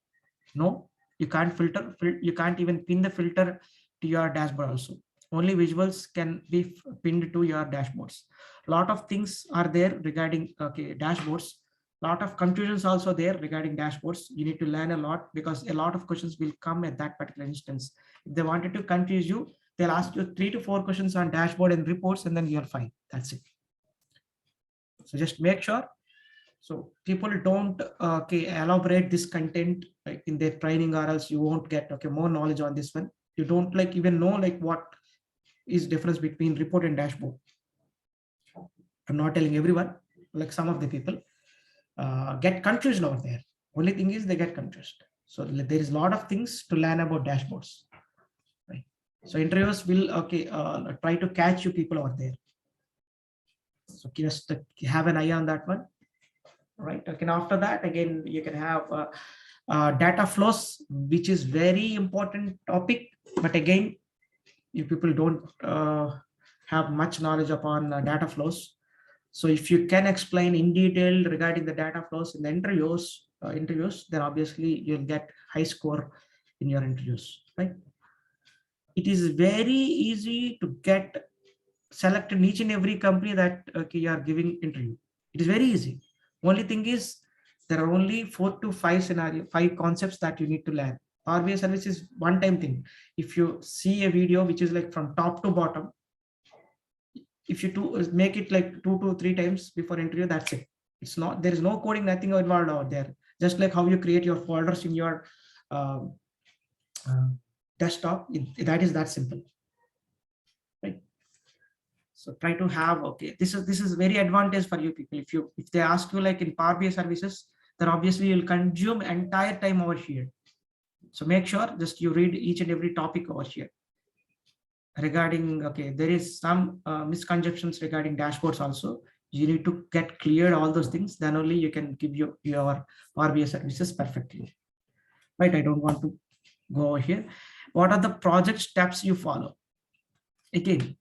No, you can't filter. You can't even pin the filter to your dashboard also. Only visuals can be pinned to your dashboards. A lot of things are there regarding, okay, dashboards. A lot of confusions also there regarding dashboards. You need to learn a lot, because a lot of questions will come at that particular instance. If they wanted to confuse you, they'll ask you 3 to 4 questions on dashboard and reports, and then you're fine. That's it. So just make sure. So people don't elaborate this content in their training, or else you won't get more knowledge on this one. You don't like even know like what is difference between report and dashboard. I'm not telling everyone, like some of the people get confused over there. Only thing is they get confused. So there is a lot of things to learn about dashboards. Right? So interviewers will try to catch you people over there. So just have an eye on that one. Right. Okay. And after that, again, you can have data flows, which is very important topic. But again, You people don't have much knowledge upon data flows. So if you can explain in detail regarding the data flows in the interviews, then obviously you'll get high score in your interviews, right? It is very easy to get selected in each and every company that you are giving interview. It is very easy. Only thing is there are only 4 to 5 concepts that you need to learn. Power BI service is one time thing. If you see a video which is like from top to bottom, if you make it like 2 to 3 times before interview, that's it. It's not, there is no coding, nothing involved out there. Just like how you create your folders in your desktop, that is that simple, right? So try to have, okay, this is very advantage for you people. If they ask you like in Power BI services, then obviously you'll consume entire time over here. So make sure just you read each and every topic over here. Regarding, okay, there is some misconceptions regarding dashboards also. You need to get cleared all those things, then only you can give your Power BI services perfectly, right? I don't want to go over here. What are the project steps you follow? Again,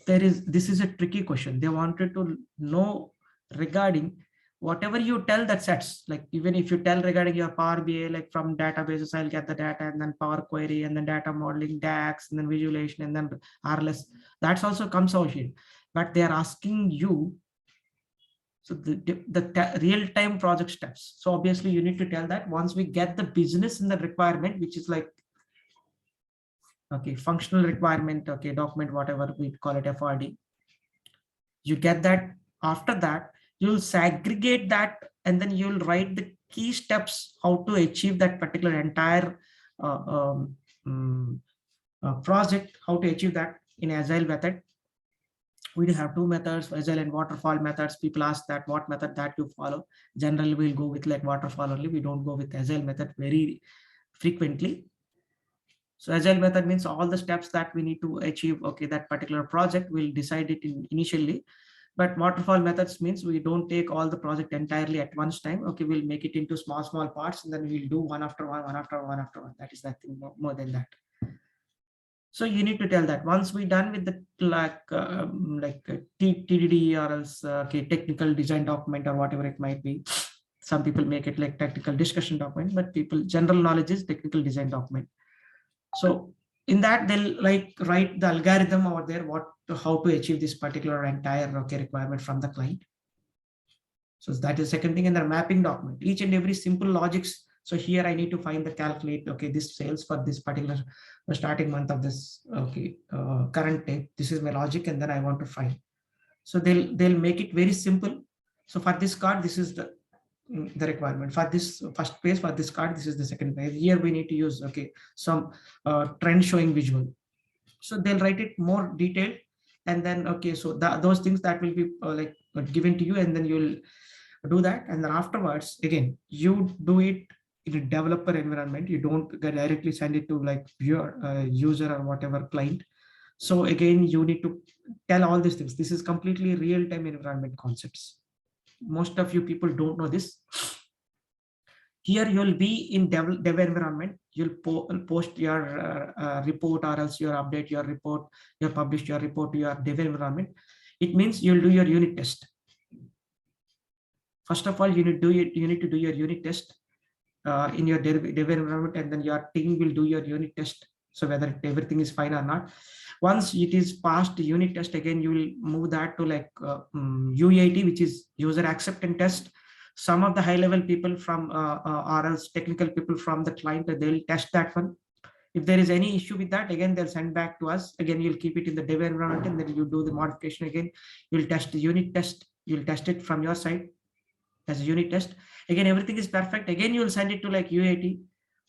this is a tricky question. They wanted to know regarding whatever you tell that sets, like even if you tell regarding your Power BI, like from databases, I'll get the data, and then Power Query, and then data modeling, DAX, and then visualization, and then RLS, that's also comes out here. But they are asking you, so the real-time project steps. So obviously you need to tell that once we get the business in the requirement, which is like, okay, functional requirement, okay, document, whatever we call it, FRD. You get that. After that, you'll segregate that, and then you'll write the key steps how to achieve that particular entire project, how to achieve that in Agile method. We do have 2 methods, Agile and waterfall methods. People ask that what method that you follow. Generally, we'll go with like waterfall only. We don't go with Agile method very frequently. So Agile method means all the steps that we need to achieve, okay, that particular project, we'll decide it initially. But waterfall methods means we don't take all the project entirely at one time. Okay, we'll make it into small parts, and then we'll do one after one. That is nothing more than that. So you need to tell that once we're done with the TDD or else okay, technical design document or whatever it might be. Some people make it like technical discussion document, but people general knowledge is technical design document. So in that they'll like write the algorithm over there, how to achieve this particular entire requirement from the client. So that is the second thing. In the mapping document, each and every simple logics. So here I need to find the calculate, okay, this sales for this particular starting month of this, okay, current date. This is my logic, and then I want to find. So they'll make it very simple. So for this card, this is the requirement. For this first page, for this card, this is the second page. Here we need to use, okay, some trend showing visual. So they'll write it more detailed, and then okay, so those things that will be like given to you, and then you'll do that. And then afterwards, again, you do it in a developer environment. You don't directly send it to like your user or whatever client. So again, you need to tell all these things. This is completely real-time environment concepts. Most of you people don't know this. Here you'll be in dev environment. You'll post your report, or else you'll update your report, you'll publish your report to your dev environment. It means you'll do your unit test. First of all, you need to do your unit test in your dev environment, and then your team will do your unit test. So whether everything is fine or not. Once it is passed the unit test, again, you will move that to like UAT, which is user acceptance test. Some of the high level people from or else technical people from the client, they'll test that one. If there is any issue with that, again, they'll send back to us. Again, you'll keep it in the dev environment, and then you do the modification again. You'll test the unit test. You'll test it from your side as a unit test. Again, everything is perfect. Again, you'll send it to like UAT.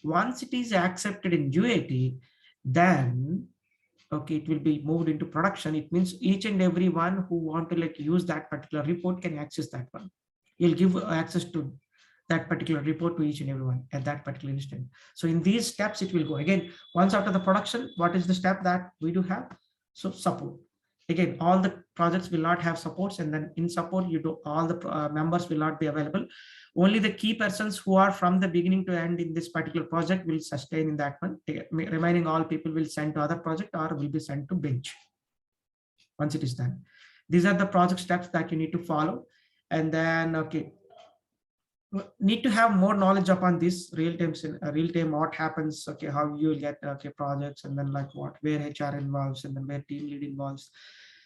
Once it is accepted in UAT, then okay, it will be moved into production. It means each and every one who want to like use that particular report can access that one. You'll give access to that particular report to each and everyone at that particular instant. So in these steps, it will go. Again, once after the production, what is the step that we do have? So support. Again, all the projects will not have supports, and then in support, you do all the members will not be available. Only the key persons who are from the beginning to end in this particular project will sustain in that one. Remaining all people will send to other project or will be sent to bench once it is done. These are the project steps that you need to follow. And then, okay, need to have more knowledge upon this real time what happens, okay, how you will get projects, and then like where HR involves, and then where team lead involves.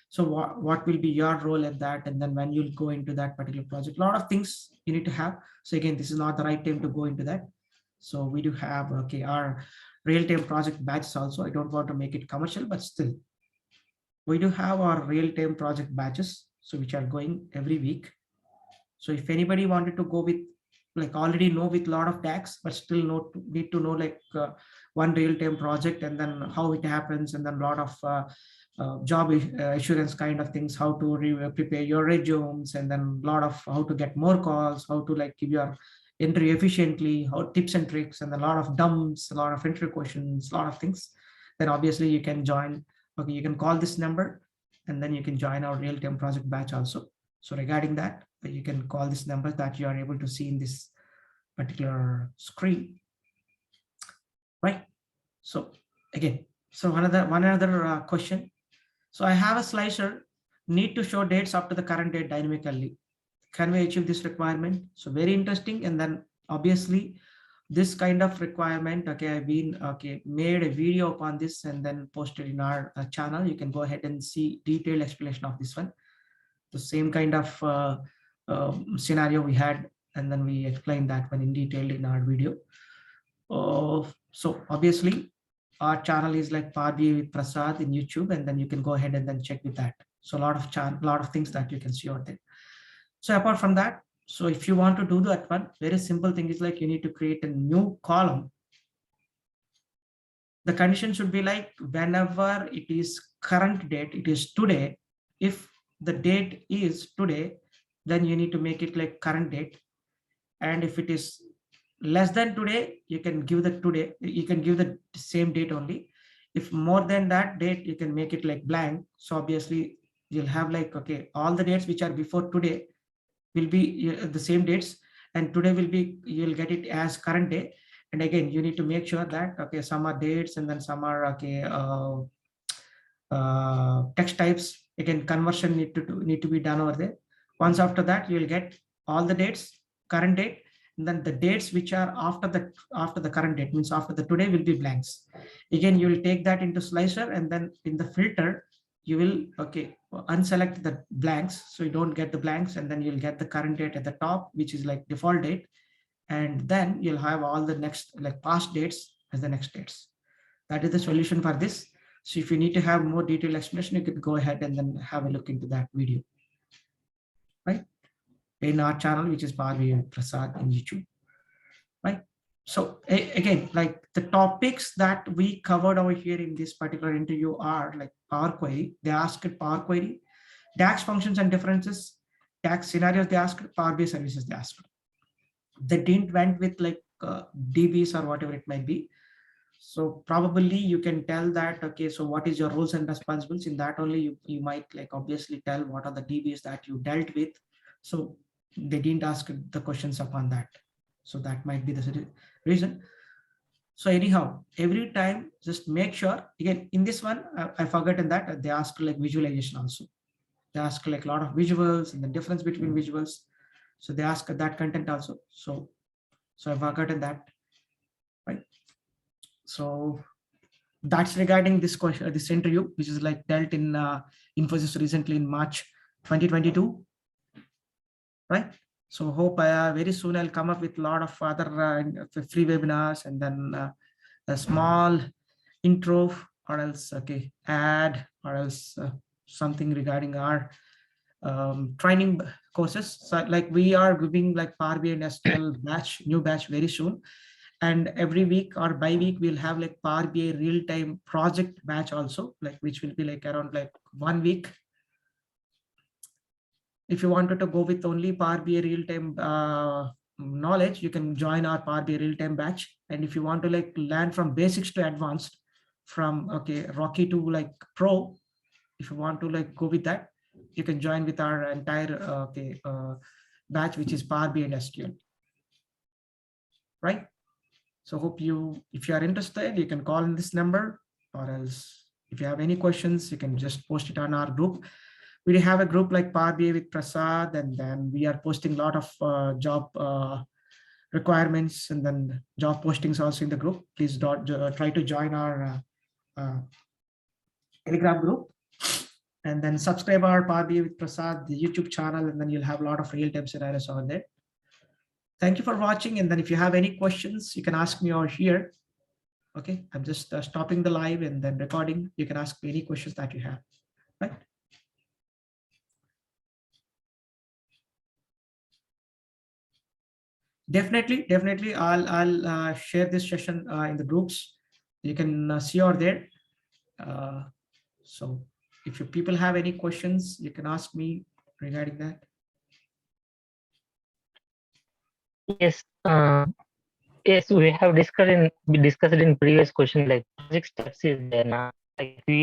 So what will be your role at that, and then when you'll go into that particular project, a lot of things you need to have. So again, this is not the right time to go into that. So we do have our real-time project batches also. I don't want to make it commercial, but still we do have our real-time project batches, so which are going every week. So if anybody wanted to go with already know with a lot of tags, but still need to know one real-time project, and then how it happens, and then a lot of job assurance kind of things, how to prepare your resumes, and then a lot of how to get more calls, how to give your entry efficiently, how tips and tricks, and a lot of dumps, a lot of entry questions, a lot of things. Then obviously you can join. Okay, you can call this number, and then you can join our real-time project batch also. So regarding that, you can call this number that you are able to see in this particular screen, right? So again, so one other question. So I have a slicer, need to show dates up to the current date dynamically. Can we achieve this requirement? So very interesting. And then obviously this kind of requirement, okay, I've been made a video upon this and then posted in our channel. You can go ahead and see detailed explanation of this one. The same kind of scenario we had, and then we explained that one in detail in our video. So obviously our channel is like Powerbi with PRASAD in YouTube, and then you can go ahead and then check with that. So a lot of things that you can see out there. So apart from that, so if you want to do that one, very simple thing is you need to create a new column. The condition should be whenever it is current date, it is today. If the date is today, then you need to make it current date. And if it is less than today, you can give the today, you can give the same date only. If more than that date, you can make it blank. So obviously you'll have all the dates which are before today will be the same dates, and today will be, you'll get it as current day. And again, you need to make sure that some are dates, and then some are text types. Again, conversion need to be done over there. Once after that, you will get all the dates, current date, and then the dates which are after the current date, means after the today, will be blanks. Again, you will take that into slicer, and then in the filter you will unselect the blanks, so you don't get the blanks, and then you'll get the current date at the top, which is default date, and then you'll have all the next past dates as the next dates. That is the solution for this. So if you need to have more detailed explanation, you could go ahead and then have a look into that video, right, in our channel, which is Powerbi PRASAD in YouTube, right? So again, the topics that we covered over here in this particular interview are Power Query. They asked Power Query, DAX functions and differences, DAX scenarios they asked, Powerbi services they asked. They didn't went with DBs or whatever it might be. So probably you can tell that, okay, so what is your roles and responsibilities? In that only you might obviously tell what are the DBs that you dealt with. So they didn't ask the questions upon that. So that might be the reason. So anyhow, every time just make sure, again, in this one, I forgotten that they ask visualization also. They ask a lot of visuals and the difference between visuals. So they ask that content also. So I've forgotten that, right? So that's regarding this question, this interview, which is dealt in Infosys recently in March 2022, right? So hope very soon I'll come up with a lot of other free webinars, and then a small intro, or else ad, or else something regarding our training courses. So we are giving Powerbi and SQL batch, new batch very soon. And every week or by week, we'll have Powerbi real-time project batch also, which will be around 1 week. If you wanted to go with only Powerbi real-time knowledge, you can join our Powerbi real-time batch. And if you want to learn from basics to advanced, from Rocky to Pro, if you want to like go with that, you can join with our entire batch, which is Powerbi and SQL. Right? So hope if you are interested, you can call in this number, or else if you have any questions, you can just post it on our group. We have a group like Powerbi with PRASAD, and then we are posting a lot of job requirements and then job postings also in the group. Please try to join our Telegram group, and then subscribe our Powerbi with PRASAD, the YouTube channel, and then you'll have a lot of real-time scenarios on there. Thank you for watching. And then if you have any questions, you can ask me over here. Okay, I'm just stopping the live and then recording. You can ask me any questions that you have, right? Definitely, I'll share this session in the groups. You can see over there. So if you people have any questions, you can ask me regarding that. Yes, yes, we discussed in previous question, like project steps is there now. Like we